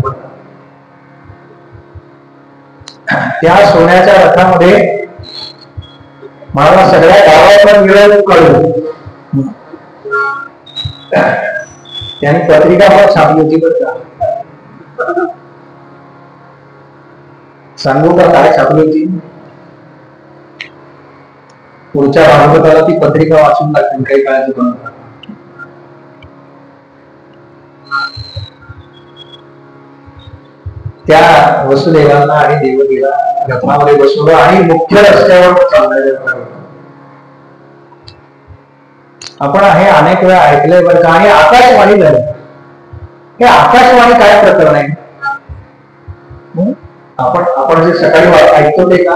त्या सोन्याच्या रथामध्ये मला सगळ्या गावात मिळवून कळून त्यांनी पत्रिका पण छापली होती बरं का. सांगू का काय छापली होती? पुढच्या भागवताला ती पत्रिका वाचून लागतील, काही काळजी करू नका. त्या वसुदेवांना आणि देवकीला रत्नामध्ये बसवलं आणि मुख्य रस्त्यावर चाललंय. आपण हे अनेक वेळा ऐकलंय बरं का. आणि आकाशवाणी झाली. हे आकाशवाणी काय प्रकरण आहे? आपण जे सकाळी ऐकतो ते का,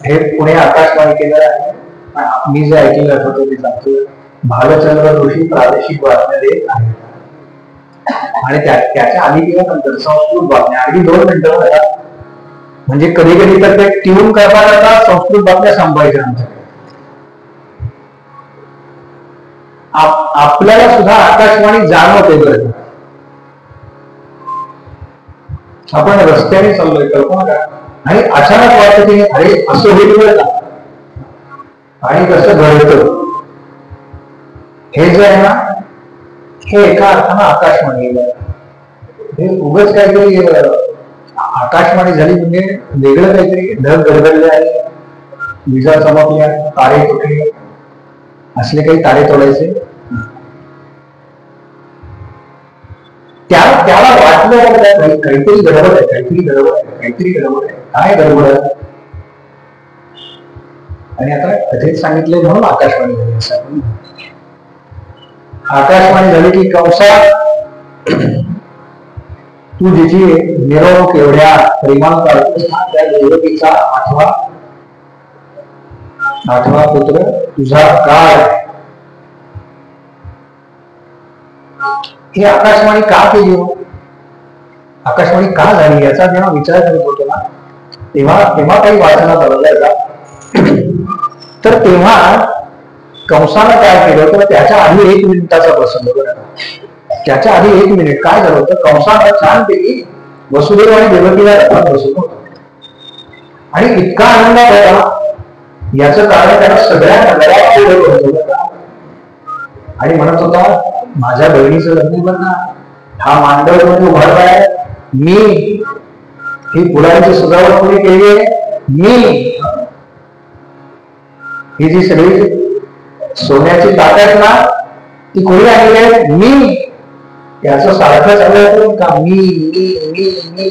हे पुणे आकाशवाणी केंद्र आहे. मी जे ऐकलेलं आठवतो ते सांगतो. भालचंद्र जोशी प्रादेशिक बातम्या देत आहेत आणि त्याच्या आधी किंवा नंतर संस्कृत बातम्या अगदी 2 मिनिटं. म्हणजे कधी कधी तर ते ट्यून करता संस्कृत बातम्या संपायच्या आमच्याकडे. आपल्याला सुद्धा आकाशवाणी जाणवते बरं. आपण रस्त्याने चाललोय कल्पना करा आणि अचानक वाटतं की अरे असं होईल बरं का. आणि कसं घडतं हे जे आहे ना, हे एका अर्थानं आकाशवाणी हे उगाच काहीतरी आकाशवाणी झाली म्हणजे वेगळं काहीतरी ढग गडगडले आहे, विजा चमकल्या, तारे तुटले, असले काही तारे तोडायचे. त्याला वाटलं काहीतरी गडबड आहे, काहीतरी गडबड आहे, काहीतरी गडबड आहे. काय गडबड आहे? आणि आता कथेत सांगितले म्हणून आकाशवाणी झाली. आकाशवाणी झाली की कंसात तू जिची मिरवणूक एवढ्या प्रेमानं काढतोस ना, त्या देवकीचा आठवा पुत्र तुझा काळ. ही आकाशवाणी का केली हो? आकाशवाणी का झाली याचा जेव्हा विचार करत होतो ना, तेव्हा काही वाचनात आलं तर तेव्हा कंसानं काय केलं होतं, त्याच्या आधी 1 मिनिटाचा प्रसंग बघा. त्याच्या आधी 1 मिनिट काय झालं होतं, कंसानं छानपैकी वसुदेव आणि देवकीला रथात बसवलं होतं आणि इतका आनंद होता याचं कारण त्याला सगळ्यांना घरात होतं आणि म्हणत होता, माझ्या बहिणीचं लग्न बघा, हा मांडव मध्ये उभारलाय मी, ही फुलांची सजावट कोणी केली आहे मी, ही जी सगळी सोन्याची ताट आहेत ना ती कोणी आणली आहे मी. याचं सारखं चालू का मी मी मी मी.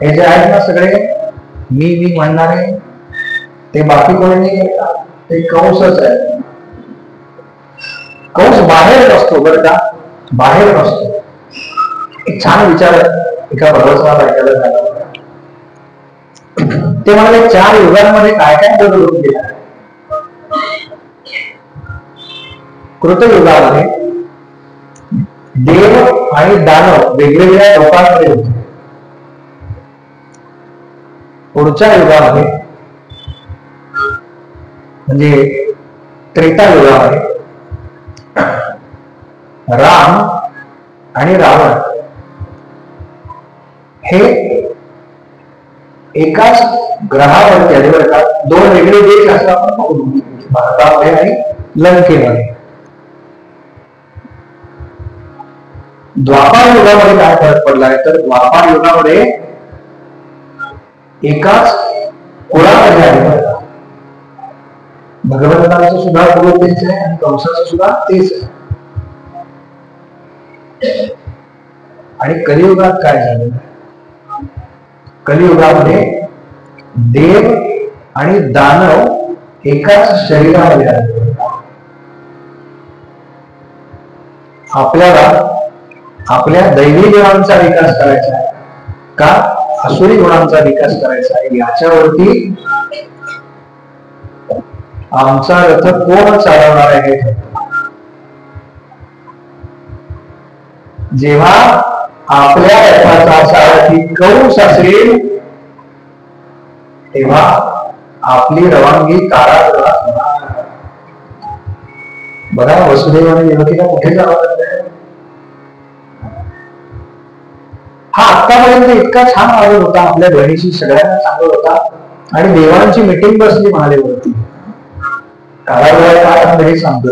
हे जे आहेत ना सगळे मी मी म्हणणारे ते बाकी कोणी नाही, ते कंसच आहे. कंस बाहेर नसतो बरं का, बाहेर नसतो. एक छान विचार एका प्रवचनात ऐकायला झाला. ते म्हणाले 4 युगांमध्ये काय काय बदल होऊन गेला. कृतयुगामध्ये देव आणि दानव वेगवेगळ्या लोकांमध्ये होते. पुढच्या युगामध्ये म्हणजे त्रेता युगामध्ये राम आणि रावण हे एकाच ग्रहावरती आले बरं का. 2 वेगळे देश असं आपण बघू, भारतामध्ये आणि लंकेमध्ये. द्वापार युगामध्ये काय फरक पडलाय तर द्वापार युगामध्ये एकाच कुळामध्ये आले. भगवंताचं सुद्धा कुळ तेच आहे आणि कंसाचं सुद्धा तेच आहे. आणि कलियुगात काय झालं, कलियुगामध्ये देव आणि दानव एकाच शरीरामध्ये आले. आपल्याला आपल्या दैवी गुणांचा विकास करायचा आहे का आसुरी गुणांचा विकास करायचा आहे, याच्यावरती आमचा रथ कोण चालवणार आहे हे ठरतं. जेव्हा आपल्या रथाचा सारथी कंस असेल तेव्हा आपली रवानगी कारागृहात होणार. बघा वसुदेव आणि देवकीला कुठे जावं लागतंय. हा आतापर्यंत इतका छान वागत होता, आपल्या बहिणीशी सगळ्यांना सांगत होता आणि देवांची मीटिंग बसली म्हणाले वरती. कारागृहात हे सांगतो.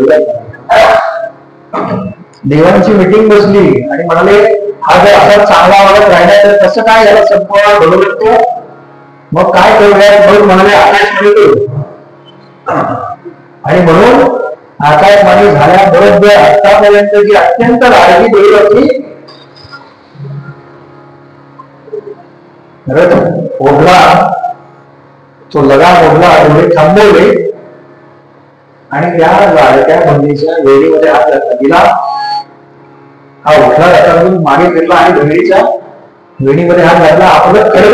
देवांची मीटिंग बसली आणि म्हणाले हा जर असा चांगला वागत राहिला तर कसं काय याला संपूर्ण घडू शकतो. मग काय करूया म्हणून म्हणाले आकाशवाणी करू. आणि म्हणून आकाशवाणी झाल्याबरोबर आतापर्यंत जी अत्यंत लाडकी देवी होती रथ ओढला, तो लगाम ओढला, डोळे थांबवले आणि त्या लाडक्या बहिणीच्या वेळीमध्ये हात घातला. तिला हा उठला रथातून मागे फिरला आणि बहिणीच्या वेणीमध्ये हात घातला. आपलं खरं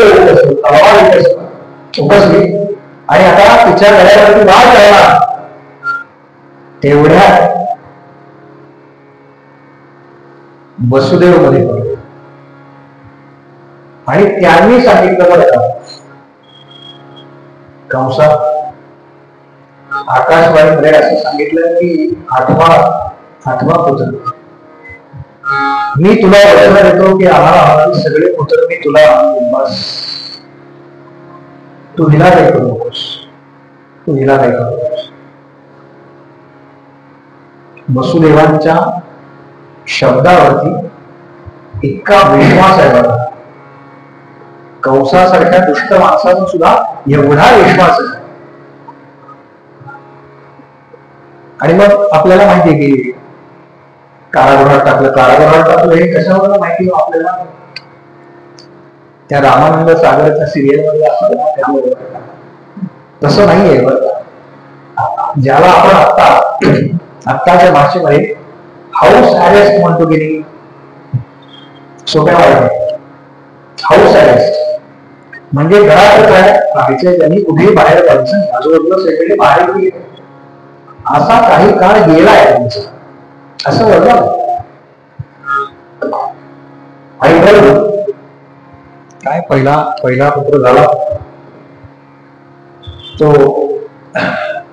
उपसली आणि आता तिच्या गळ्यावरती वाद झाला. तेवढ्या वसुदेव मध्ये पडले आणि त्यांनी सांगितलं बरं कंसा आकाशवाणीमध्ये असं सांगितलं की आठवा पुत्र मी तुला वचन देतो की आम्हाला सगळे पुत्र मी तुला बस, तू हिला काही करू नकोस. तू हिला काय करतो. वसुदेवांच्या शब्दावरती इतका विश्वास आहे बघा. कंसासारख्या दुष्ट माणसाचा सुद्धा एवढा विश्वास आहे. आणि मग आपल्याला माहितीये की कारागृहात टाकलं हे कशावर माहिती आपल्याला त्या रामानंद सागरच्या सिरियल मध्ये आपल्याला त्यामुळे तसं नाहीये बरं. ज्याला आपण आत्ताच्या भाषेमध्ये हाऊस अरेस्ट म्हणतो की नाही, सोप्या वाटत हाऊस अरेस्ट म्हणजे घरातच राहायचे, त्यांनी कुठेही बाहेर पडायचं, आजूबाजूला सगळे बाहेर गेले. असा काही काळ गेलाय त्यांचा असं बोललं. काय पहिला पुत्र झाला तो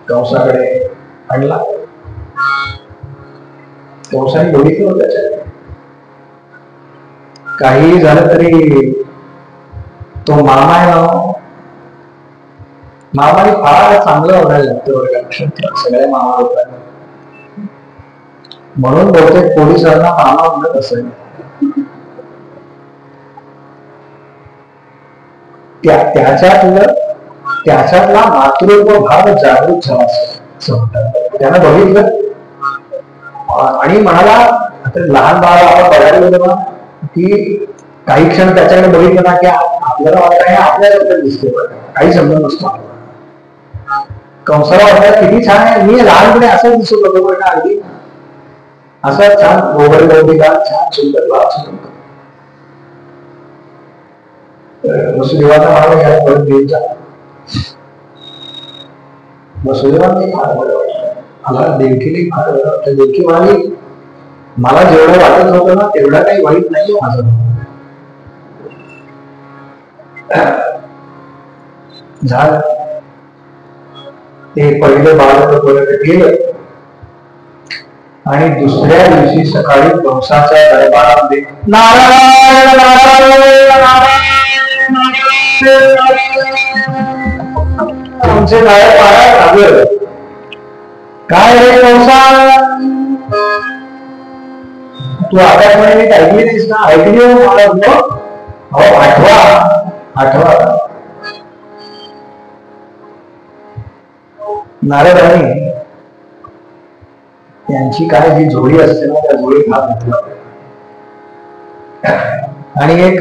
कंसाकडे आणला. कंसाने बघितलं त्याच्यात काही झालं तरी तो मामा आहे ना, मामाने फार चांगलं बघायला लागतं सगळ्या मामा लोकांना. म्हणून बहुतेक पोलिसांना मामा म्हणत असेल. त्याच्यातला मातृत्व भाव जागृत झाला असं त्यानं बघितलं आणि म्हणाला. आता लहान बाळा आपण बघायला गेलो ना की काही क्षण त्याच्याकडे बघितलं ना की आपल्याला वाटतं आपल्याबद्दल दिसते, काही समजत नसतो. कंसाला वाटतं किती छान आहे, मी लहानपणे असं दिसत होतो पण अगदी असं छान गोबर गवडीला छान सुंदर वाचन. वसुदेवाचा मार्ग घ्यायला परत द्यायचा. वसुदेवाने फार बरं वाटलं, मला देवकीने फार बरं वाटलं. देवकी म्हणाली मला जेवढं वाटत होतं ना तेवढं काही वाईट नाही माझं. झालं ते पहिलं बाळ गेलं आणि दुसऱ्या दिवशी सकाळी कंसाच्या दरबारामध्ये नारायण नारायण आमचे नायक महाराज लागलं. काय रे कंसा, तू आकाशवाणी ऐकली नाहीस ना? ऐकली हो, आठवा. नारदांनी त्यांची काय जी जोडी असते ना त्या जोडी भाग घेतला आणि एक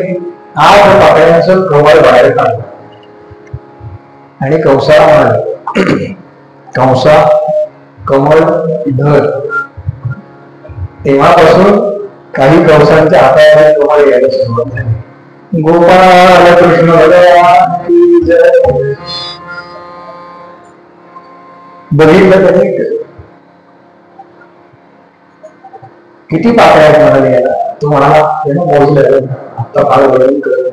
8 पाकळ्यांचं कमळ बाहेर काढलं आणि कंसाला म्हणाले, कंसा कमळ धर. तेव्हापासून काही कंसांच्या हातावर कमळ यायला सुरुवात झाली. गोपाल कृष्ण भगवान की जय. बघितलं तरी किती पाकळ्या म्हणाले याला. तो म्हणाला मोजलं आता फार वर्णन करत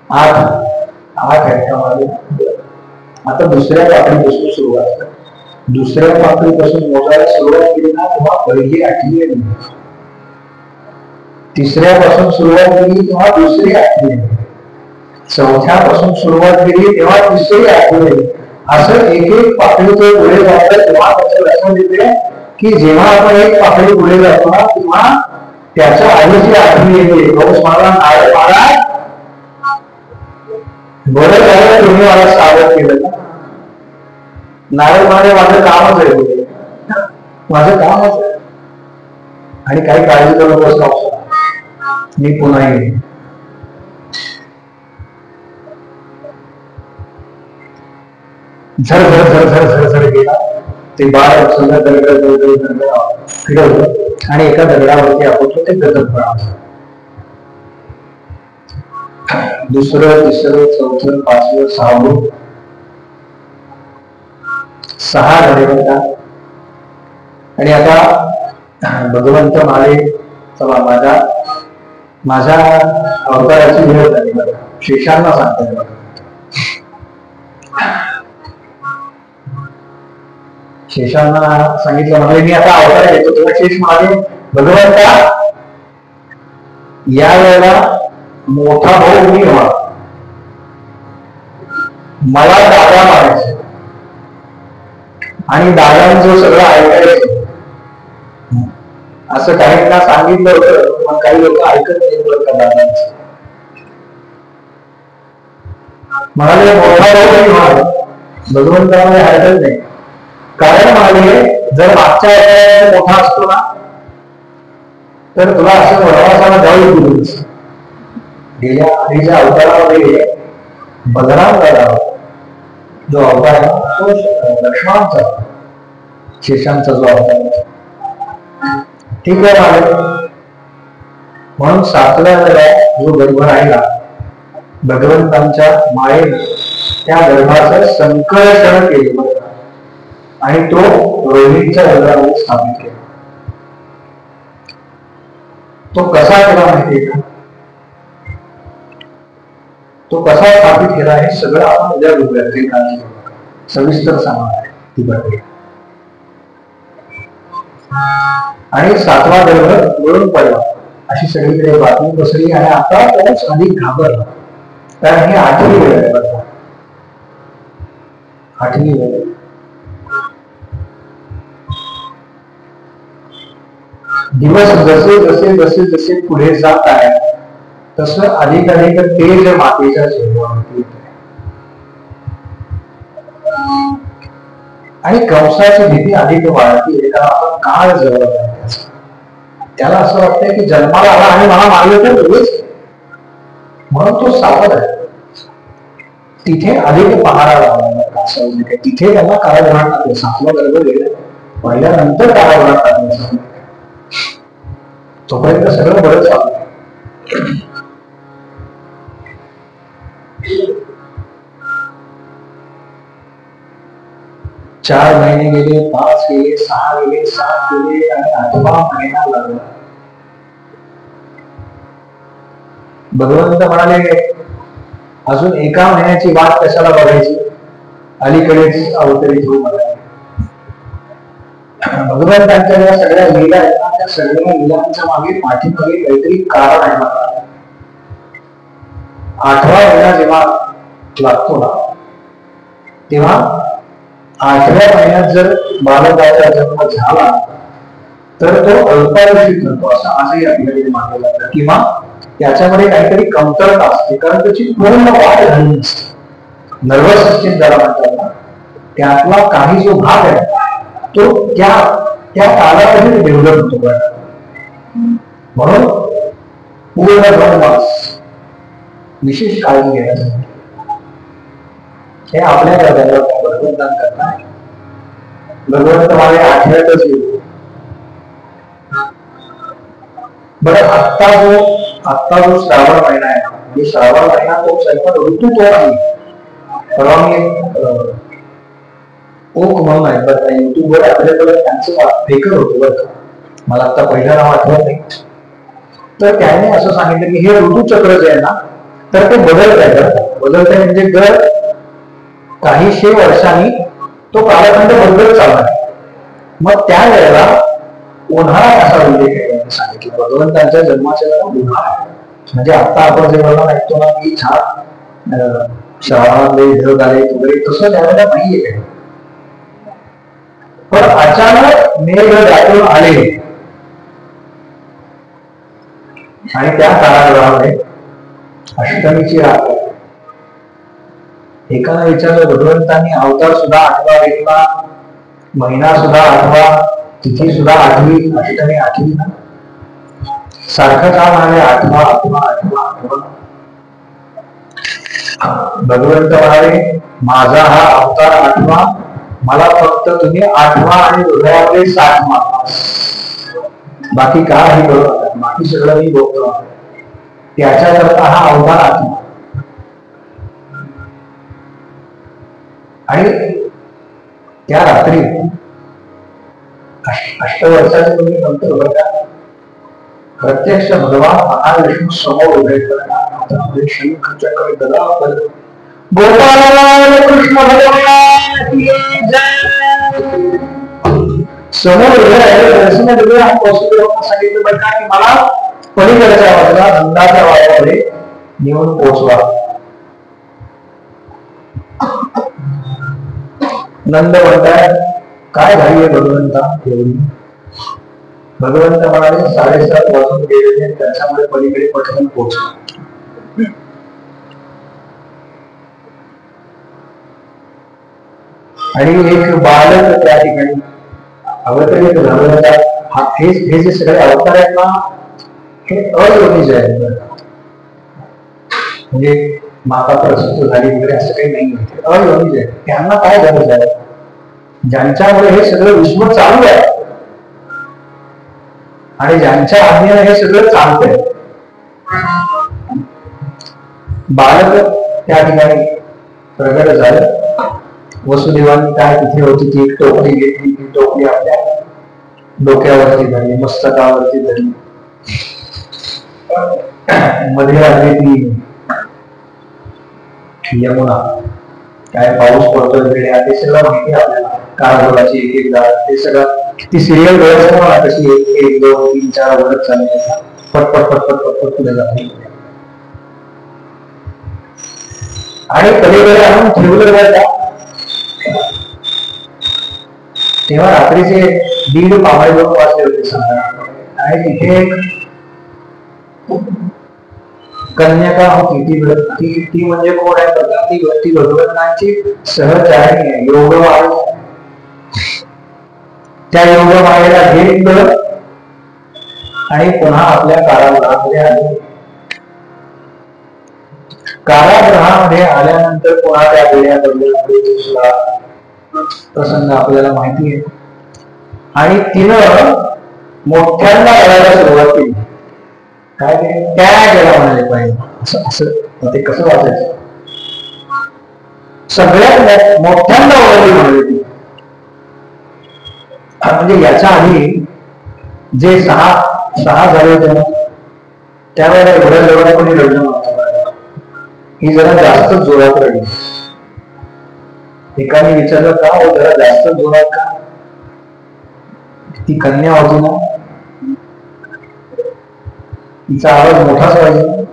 8 आहेत. आता दुसऱ्या पाकळीपासून सुरुवात. दुसऱ्या पाकळीपासून मोजायला सुरुवात केली ना तेव्हा पहिली आठवी आहे. तिसऱ्यापासून सुरुवात केली तेव्हा दुसरी आठवी आहे. चौथ्यापासून सुरुवात केली तेव्हा तिसरी आठवी आहे. असं एक पाकळी पुढे जातं तेव्हा त्याचं लक्षात येते की जेव्हा आपण एक पाकळी पुढे जातो ना तेव्हा त्याच्या आधीची आठवी येते. पाऊस मला नारळ महाराज बरं झालं तुम्ही मला स्वागत केलं. नारळ महाराज माझं कामच आहे, माझं कामच आहे आणि काही काळजी करू नकोस, मी पुन्हा येईन. झर झर झर झर झर झर गेला. ते बाळ फिरवलं आणि एका दगडावरती आपण ते गजब पडा. दुसरं, तिसरं, चौथं, 5वं, 6वं 6 झाले होता. आणि आता भगवंत माझ्या अवताराची वेळ झाली. शेषांना सांगतात शेषांना सांगितलं म्हणजे मी आता अवतार घेतो. तेव्हा शेष म्हणाले भगवंता या वेळेला मोठा भाऊ मी व्हा, मला दादा मारायचे. आणि दादांचं सगळं ऐकायचं. असं काहींना सांगितलं होतं, पण काही लोक ऐकत नाही बरं का दादांचं. म्हणाले मोठा भाऊ भगवंतामध्ये हरकत नाही, कारण म्हणाले जर मागच्या मोठा असतो ना तर तुला असं वनवासाला जाऊ दिलं. गेल्या आधीच्या अवतारामध्ये बलराम दादा जो अवतार आहे तो लक्ष्मणांचा, शेषांचा जो अवतार, ठीक आहे म्हणाले. म्हणून 7व्या वेळा जो गर्भ राहिला भगवंतांच्या मायेनं त्या गर्भाचं संकर्षण केलं आणि तो रोहिणीच्या उदरामध्ये स्थापित केला. तो कसा केला माहितीये का? तो कसा स्थापित केला हे सगळं आपण उद्या बघूया. ते काळजी सविस्तर सांगणार आहे ती प्रक्रिया. आणि 7वा गर्भ मिळून पडला अशी सगळीकडे बातमी पसरली आणि आता तोच अधिक घाबरला, कारण हे 8वी वेळ आहे बघा. 8वी वेळ. दिवस जसे जसे जसे जसे पुढे जात आहे तसं अधिक अधिक तेज मातेच्या चेहऱ्यावरती येत आहे आणि कंसाची भीती अधिक वाढते. कारण आपण काळ जवळ आहे, त्याला असं वाटतंय की जन्माला आला आणि मला मारलं तर लगेच, म्हणून तो सावध आहे. तिथे अधिक पहारा लागला. तिथे त्यांना कारागृहात टाकलं. 7वा गर्भ गेला पहिल्यानंतर कारागृहात टाकलं. तोपर्यंत सगळं बरं चालू. 4 महिने गेले, 5 गेले, 6 गेले, 7 गेले आणि 8वा महिना लागला. भगवंत म्हणाले अजून 1 महिन्याची वाट कशाला बघायची, अलीकडेच अवतरित होऊ मला. भगवंतांच्या ज्या सगळ्या लीला आहेत ना, त्या सगळ्या लीलांच्या मागे पाठीमागे काहीतरी कारण आहे मला. 8वा महिना जेव्हा लागतो ना तेव्हा 8व्या महिन्यात जर बालकाचा जन्म झाला तर तो अल्पायुषी ठरतो असं आजही आपल्याकडे मानलं जातं, किंवा त्याच्यामध्ये काहीतरी कमतरता असते, कारण त्याची पूर्ण वाढ झाली नसते. नर्वस सिस्टीम ज्याला म्हणतात ना, त्यातला काही जो भाग आहे तो त्या कालावधीत डेव्हलप होतो. म्हणून पूर्ण 2 मास विशेष काळजी घेण्यासाठी हे आपल्या कर्तव्याला भगवंतान करणार. भगवंत माझे 8व्यातच येईल. बरं, आत्ता जो श्रावण महिना आहे म्हणजे श्रावण महिना तो स्वयंपाक ऋतू तो नाही. परवा मी ओक म्हणून आहे बरं का, युट्यूबवर आपल्याकडे त्यांचं फेकर होतं बरं का, मला आता पहिलं नाव आठवत नाही. तर त्याने असं सांगितलं की हे ऋतुचक्र जे आहे ना तर ते बदलत आहे म्हणजे दर काहीशे वर्षांनी तो कालखंड बदलत चालला आहे. मग त्या वेळेला उन्हाळा असा उल्लेख आहे सांगितलं. भगवंतांच्या जन्माच्या वेळेला उन्हाळा म्हणजे आता आपण जे मला ऐकतो ना की छान श्रावणातले ढग आले वगैरे, तसं त्यावेळेला नाहीये. पण अचानक मेघ दाटून आले आणि त्या कारागृहामध्ये अष्टमीची रात्र. एकाला विचारलं भगवंतांनी अवतार सुद्धा 8वा घेतला, महिना सुद्धा 8वा, तिथी सुद्धा 8वी, अष्टमी 8वी ना, सारखं का म्हणाले 8वा 8वा 8वा 8वा. भगवंत म्हणाले माझा हा अवतार 8वा, मला फक्त तुम्ही 8वा आणि हृदयामध्ये 7वा, बाकी काही करू नका, बाकी सगळं मी बघतो. त्याच्याकरता हा अवतार 8वा. आणि त्या रात्री 8 वर्षाचे तुम्ही नंतर बघा प्रत्यक्ष भगवान महाविष्णू समोर उभे करतात. शंख चक्र गदा गोपाल कृष्ण भगवान की जय. समोर उभे राहिले दर्शन दिले आणि वासुदेवांना सांगितलं बरं का की मला पलीकडच्या बाजूला नंदाच्या वाड्यामध्ये नेऊन पोहोचवा. नंद म्हणतात काय घाई आहे भगवंता एवढी? भगवंत म्हणाले 7:30 वाजून गेलेले, त्याच्यामुळे पलीकडे पटकन पोहोचला. आणि एक बालक त्या ठिकाणी अवतरित झालं. हे जे सगळे अवतार आहेत ना, हे अयोनिज आहेत. म्हणजे माता प्रसूत झाली वगैरे असं काही नाही होते, अयोनिज आहेत. त्यांना काय गरज आहे? ज्यांच्यामुळे हे सगळं विश्व चालू आहे आणि ज्यांच्या आज्ञेने हे सगळं चालतंय. बालक त्या ठिकाणी प्रगट झालं. वसुदेवांनी काय तिथे होती ती एक टोपली घेतली, ती टोपली आपल्या डोक्यावरती धरली, मस्तकावरती धरली. मध्ये आली ती यमुना. काय पाऊस पडतोय वगैरे ते सगळं माहिती आपल्याला. कारगोळाची एक एक झाड ते सगळं ती सिरियल बघायचं मला कशी 1 2 3 4 वर्ष चालली, पटपट पटपट पटपट पुढे जाते. आणि पलीकडे आणून ठेवलं जायचं. तेव्हा रात्रीचे 1:30 पावणे 2 वाजले होते संध्याकाळी. आणि तिथे कन्यका होती. ती म्हणजे कोण आहे? ती भगवंतांची सहचारिणी आहे, योगमाया. त्या योगमायेला घेतलं आणि पुन्हा आपल्या कारागृहामध्ये आले. कारागृहामध्ये आल्यानंतर पुन्हा त्या वेड्या बदलला प्रसंग आपल्याला माहिती आहे. आणि तिनं मोठ्यांना रडायला सुरुवात केली. काय ते त्या गेला म्हणाले पाहिजे असं ते कसं वाचायचं? सगळ्यात मोठ्यांना ओरडली म्हणाली ती. म्हणजे याच्या आधी जे सहा झाले होते ना, त्यावेळेला एवढ्या जोरात कोणी रडलं नव्हतं. ही जरा जास्त जोरात रडली. एकाने विचारलं का हो जरा जास्त जोरात का? ती कन्या होती ना, तिचा आवाज मोठाच पाहिजे,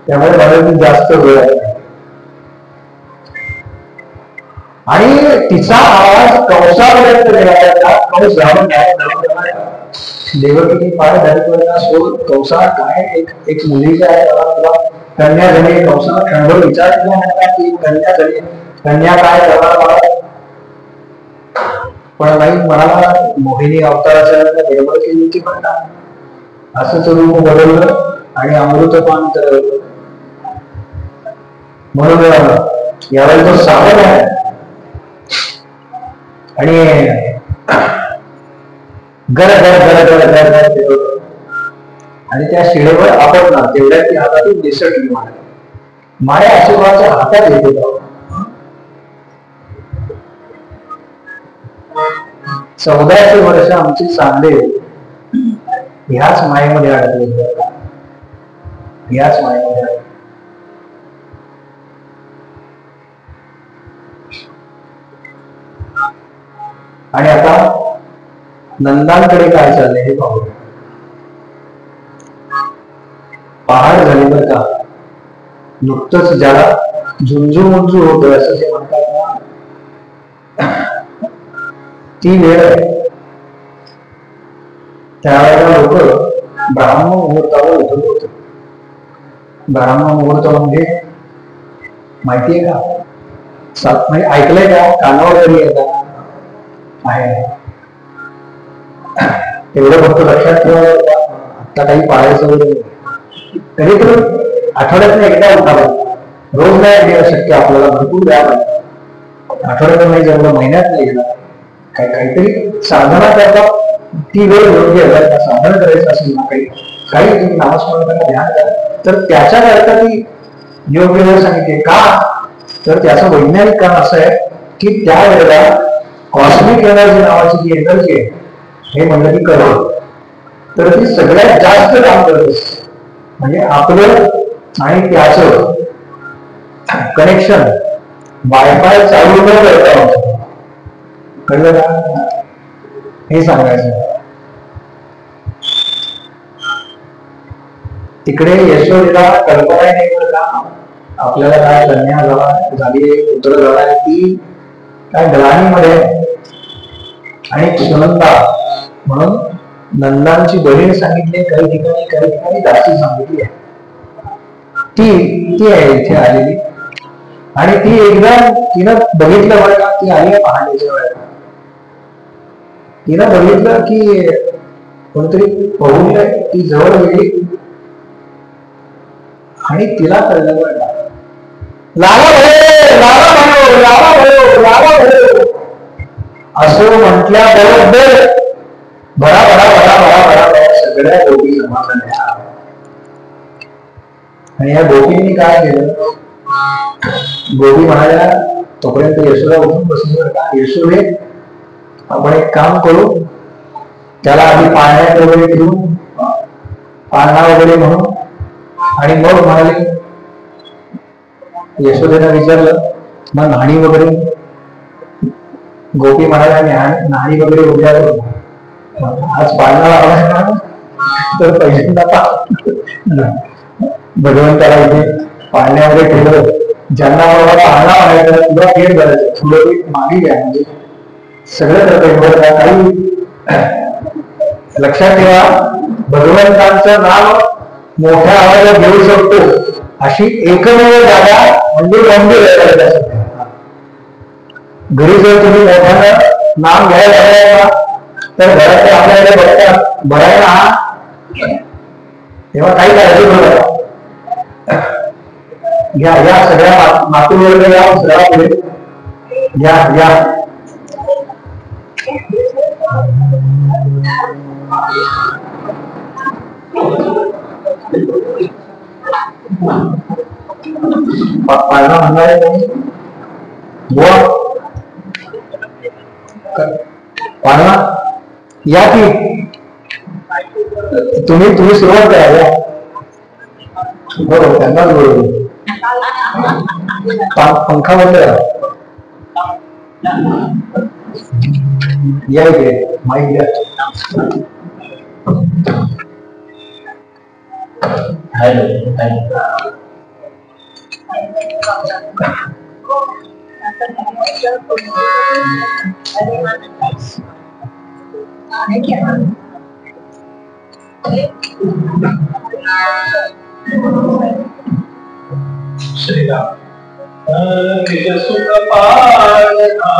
त्यामुळे मला ती जास्त जोरात. आणि तिचा आवाज कवसापर्यंत गेला. कौस जाऊन देवकीने पाय धरला सोड कौसा काय एक मुलीच्या कन्या झाली. कौसाला क्षणभर विचार केला नव्हता की कन्या झाली, कन्या काय करणार. पण नाही म्हणाला मोहिनी अवताराच्या गडबड केली होती. पण असंच रूप बदललं आणि अमृतपान करवलं. म्हणून यावेळी तो सावध आहे. आणि गर गर गर गर गर गर फिरवलं आणि त्या शिळेवर आपटणार. तेवढ्या ती हातातून निसटली. माया आशीर्वादाच्या हातात येते. 1400 वर्ष आमची चांगले ह्याच मायेमध्ये अडकले. ह्याच मायेमध्ये. आणि आता नंदांकडे काय चाललंय हे पाहू. पहाड झाली बरं का. नुकतंच ज्याला झुंजू मुंजू होतं असं ते म्हणतात ना, ती वेळ आहे. त्यावेळेला लोक ब्राह्मण मुहूर्तावर उठत होते. ब्राह्मण मुहूर्त म्हणजे माहितीये का? म्हणजे ऐकलंय का? कानावर तरी येतात आहे. तेवढं फक्त लक्षात ठेवा. आता काही पाळायचं वगैरे तरी पण आठवड्यात एकदा उठावं. रोज नाही शक्य आपल्याला, भरपूर द्या. आठवड्यात नाही जमलं, महिन्यात नाही गेला, काहीतरी साधना करता ती वेळ योग्य आहे. साधन करायचं असेल ना, काही तुम्ही नामस्मरण करा, ध्यान करा, तर त्याच्याकरता ती योग्य वेळ सांगितली. का? तर त्याचं वैज्ञानिक कारण असं आहे की त्या वेळेला कॉस्मिक एनर्जी नावाची जी एनर्जी आहे, हे म्हणलं की करोड, तर ती सगळ्यात जास्त काम करत असते. म्हणजे आपलं आणि त्याचं कनेक्शन वायफाय चालू न करता होतं. कळलं का? हे सांगायचं. तिकडे यशोदेला कल्पना नाही बरं का. आपल्याला काय कन्या झाली, पुत्र झाला, ती काय ग्लानीमध्ये आणि सुनंदा म्हणून नंदांची बहीण सांगितली, काही ठिकाणी दासी सांगितली आहे. ती आहे इथे आलेली. आणि ती एकदा तिनं बघितलं बरं का, ती आली पहाटेच्या वेळेला. तिनं बघितलं की कोणतरी पळून ती जवळ गेली आणि तिला कळलं बरं का, लावा असं म्हटल्याबरोबर भरा सगळ्या गोपी जमा झाल्या. आणि या गोपींनी काय केलं, गोपी म्हणाल्या तोपर्यंत यशोदा उठून बसली बरं का, यशोदे आपण एक काम करू, त्याला आधी पाळण्यात वगैरे ठेवून पाळणा वगैरे म्हणून, आणि मग म्हणाले, यशोदेनं विचारलं मग न्हाणी वगैरे, गोपी म्हणाल्या न्हाणी वगैरे उद्या आज पाळणा लावला तर पहिल्यांदा भगवंताला इथे पाळण्यामध्ये ठेवलं. ज्यांना मला पाळणा म्हणायचं तुला फेर करायचं, थोडं मागे घ्या, म्हणजे सगळं करता काही. लक्षात ठेवा, भगवंतांचं नाव मोठ्या आवाजात घेऊ शकतो अशी एकमेव जागा म्हणजे मंदिर. घरी जर तुम्ही मोठ्यानं नाम घ्यायला तर घरात आपल्याकडे बघतात भरायला हा, तेव्हा काही काळजी करू घ्या. या सगळ्या मातृवर्ग या सगळ्या पुढे या. पाळणा म्हणणार पाळणा या की तुम्ही सुरुवात करा. बरोबर, त्यांनाच बरोबर. पंखा बंद करा. या इकडे माईक द्या. श्रीराम निज सुख पाळणा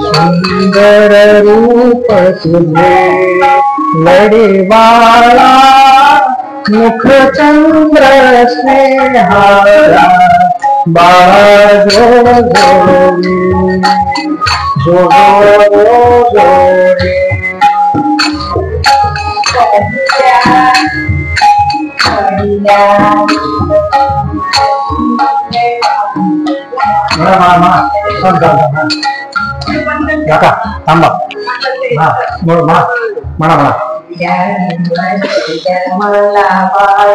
सुंदर रूप तुझे लड़ीवाला मुख चंद्र स्नेहारा बाजो काका थांबा. म्हणा म्हणा मला बाळ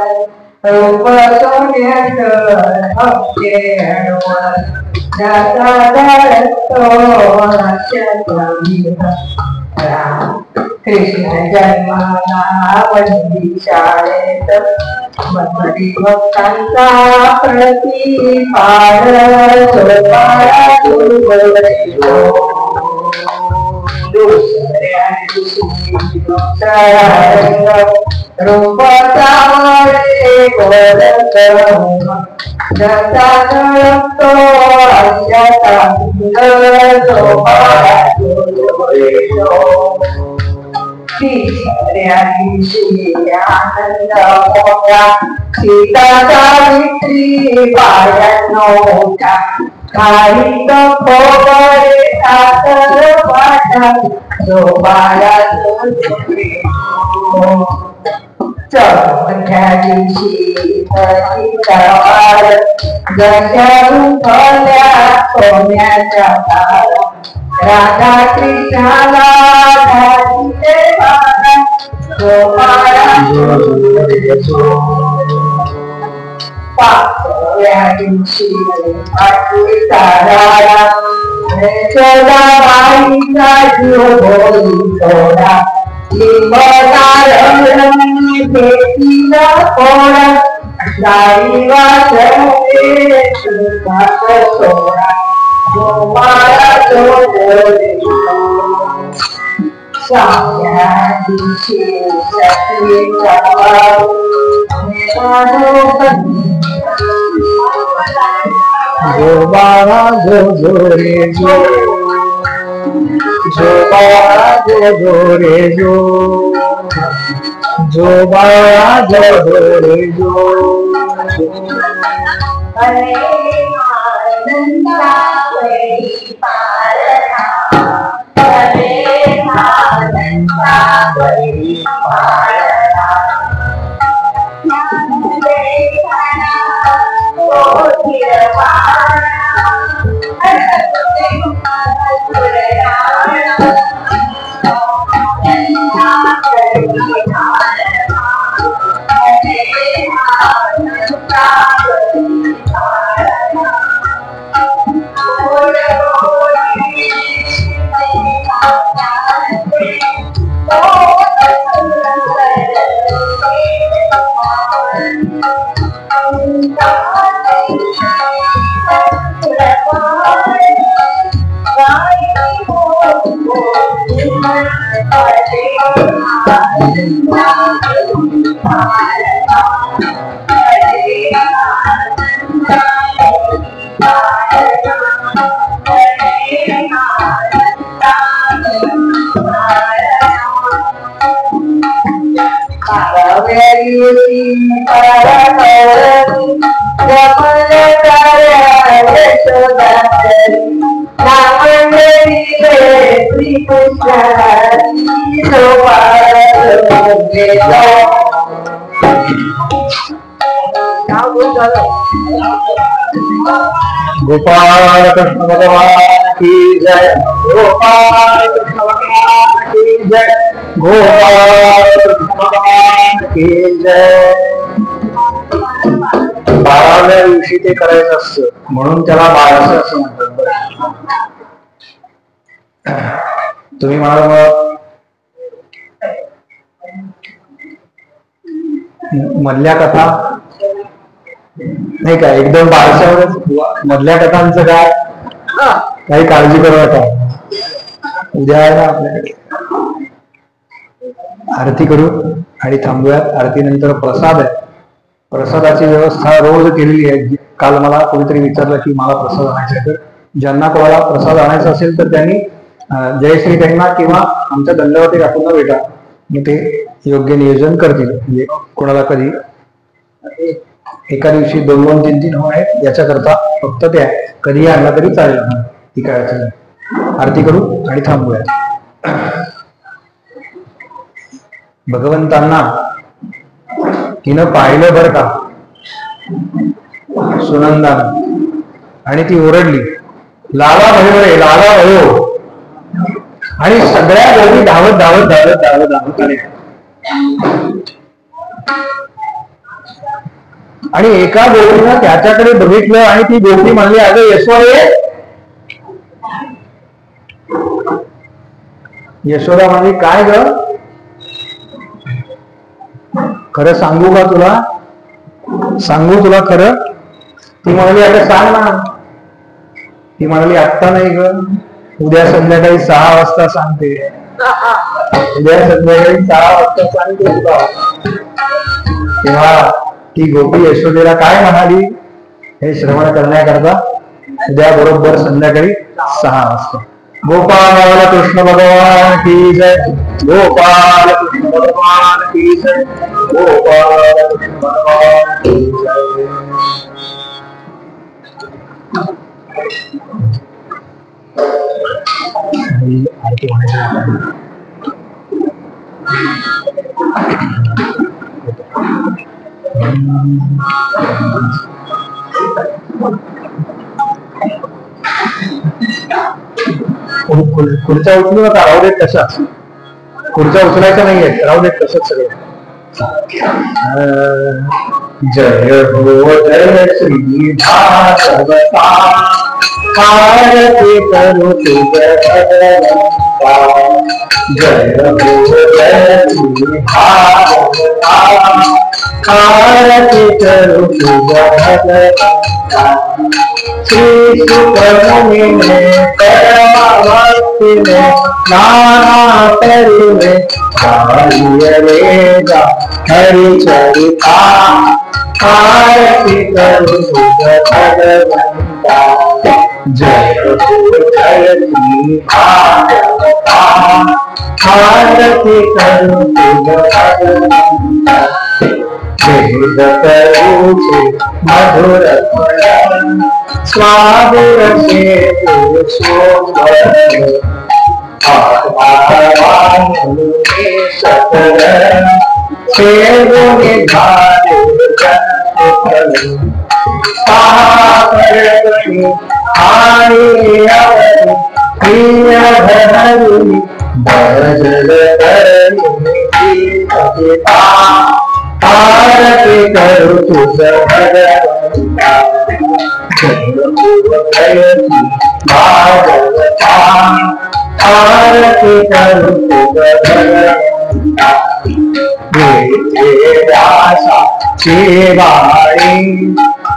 रूप सोन्यात कृष्ण जन्माला वंदी शाळेत मधुरी भक्तांचा प्रतिपाळ सोपाळा दुसऱ्या दिवशी रूप सावळे गोरख जसा कळतो अंजता तिसऱ्या दिवशी आनंद मोठा सीता सावित्री बाळ्या नव्हता काही खोबरे साखर वाटा जो बाळा चौथ्या दिवशी वार जशाहून फल्या सोन्याच्या तारा राधा कृष्णाला घातले बाळा जो बाळा पाचव्या दिवशी तारा यशोदा बाईचा जीव बोली सोडा भेटीला कोणा गाई वाचले सोडा गोमाळा साव्या दिवशी जो बाळा जो रे जो बाळा जो रे जो बाळा जो रे अरे आनंदा वैरी पारना अरे आनंदा वैरी पारना देखना ओ हिरवाना गोपाल कृष्ण भगवान की जय गोपाल कृष्ण भगवान की जय गोपाल कृष्ण भगवान की जय 12व्या दिवशी ते करायचं असतं म्हणून त्याला बाळाचं असं म्हणतात. तुम्ही म्हणाल मधल्या कथा नाही का एकदम बारशावरच मधल्या कथांचं काय काही काळजी करू नका. उद्या आहे ना आपल्याकडे आरती करू आणि थांबूयात. आरती नंतर प्रसाद आहे. प्रसादाची व्यवस्था रोज केलेली आहे. काल मला कोणीतरी विचारलं की मला प्रसाद आणायचा आहे, तर ज्यांना कोणाला प्रसाद आणायचा असेल तर त्यांनी जयश्री त्यांना किंवा आमच्या दंडवती काकूंना भेटा, मग ते योग्य नियोजन करतील. म्हणजे कोणाला कधी एका दिवशी 2-2, 3-3 होणे याच्याकरता फक्त ते आहे. कधीही आणला तरी चालेल. ती काय अडचण नाही. आरती करू आणि थांबूया. भगवंतांना तिनं पाहिलं बर का सुनंदानं, आणि ती ओरडली लाला भयो रे लाला भयो, आणि सगळ्या गोष्टी धावत धावत धावत धावत धावत आल्या. आणि एका गोपीनं त्याच्याकडे बघितलं आणि ती गोपी म्हणली अगं यशोदे. यशोदा म्हणली काय ग, खरं सांगू का तुला, सांगू तुला खरं. ती म्हणाली अगं सांग ना. ती म्हणाली आत्ता नाही ग, उद्या संध्याकाळी 6 वाजता सांगते. उद्या संध्याकाळी 6 वाजता सांगते तुला. तेव्हा ती गोपी यशोदेला काय म्हणाली हे श्रवण करण्याकरता उद्या बरोबर संध्याकाळी 6 वाजता. गोपाल कृष्ण भगवान की जय. गोपाल कृष्ण भगवान की जय. गोपाल कृष्ण भगवान की जय. खुर्च्या उचलू नका, राहू देत तशाच. खुर्च्या उचलायच्या नाहीये, राहू देत तसंच सगळं. जय हो जय श्री भागवता. आरती करू तुझ भगवंता. जय हो जय श्री भागवता. आरती करू तुझ भगवंता. श्री सुख मुनि ने परमा भक्ति में नाना तरी में वेदा हरि चरिता. आरती करू तुझ भगवंता. जय हो जय श्री भागवता. आरती करू तुझ भगवंता. वेद करूचे मधुर फल स्वाद रसे आरती करू तुझ भगवंता. भागवता. आरती करू तुझ भगवंता. व्यासा वाणी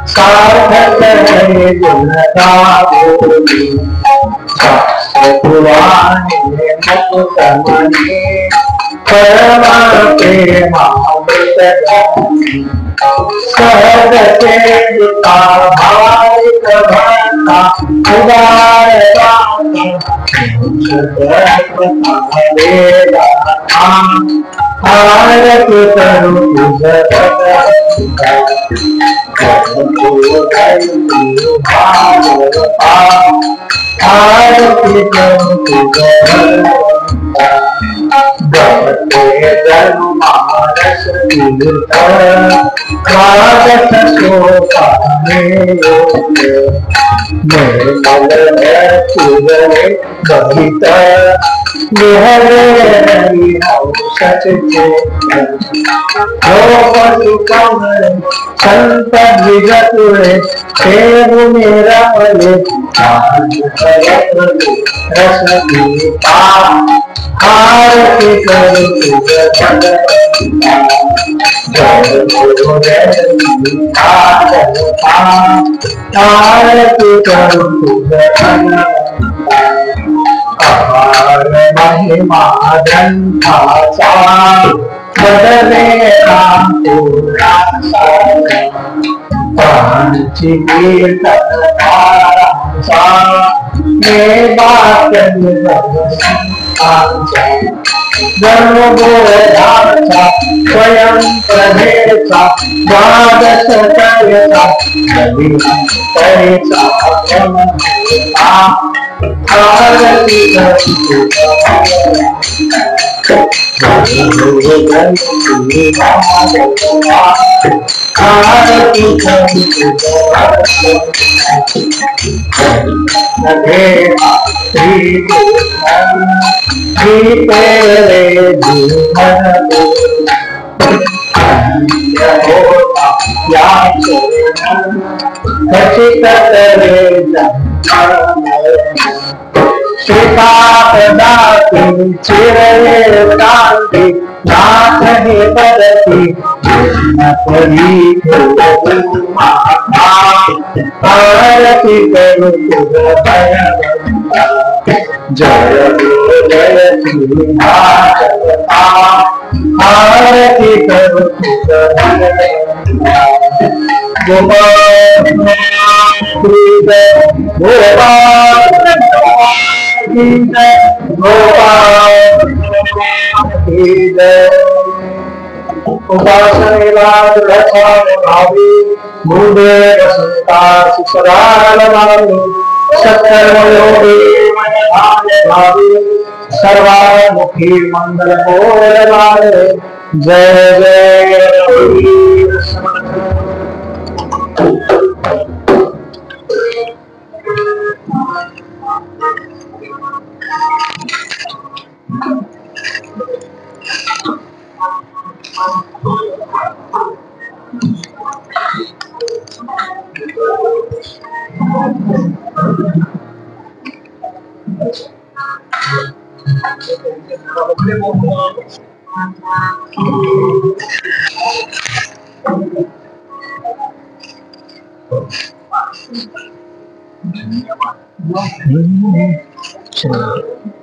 सार्थक है गुणता बोली. पुराणे मुक्तमणि परमा प्रेमामृत सहज सेविका भाविक भक्ता उदार आरती करू तुझ भगवंता. आरती करू तुझ भगवंता. गवते जन्मानस तीर्थ द्वादश शोकाने निर्मल तुझे कवित निहरे सच संत विगतुरे देव मेरा पले रस गीता. आरती करू तुझ भगवंता. जय हो जय श्री भागवता. आरती करू तुझ भगवंता. अपार महिमा ग्रंथाचा बदले राम पुराचा. पांची कीर्तन धाराचा धर्मबोधाचा स्वयं प्रभेचा द्वादश कळचा कळीचा आरती श्रीपादाती चिरले कांती नाथ हे पदती परी आरती करू तुझ भगवंता. जय जय आरती करो गोपाल उपासनेला भावी भूदे वसंता सुसरालमानी सत्कर्मयोगे भावी सर्वामुखी मंगल बोलवाले जय जय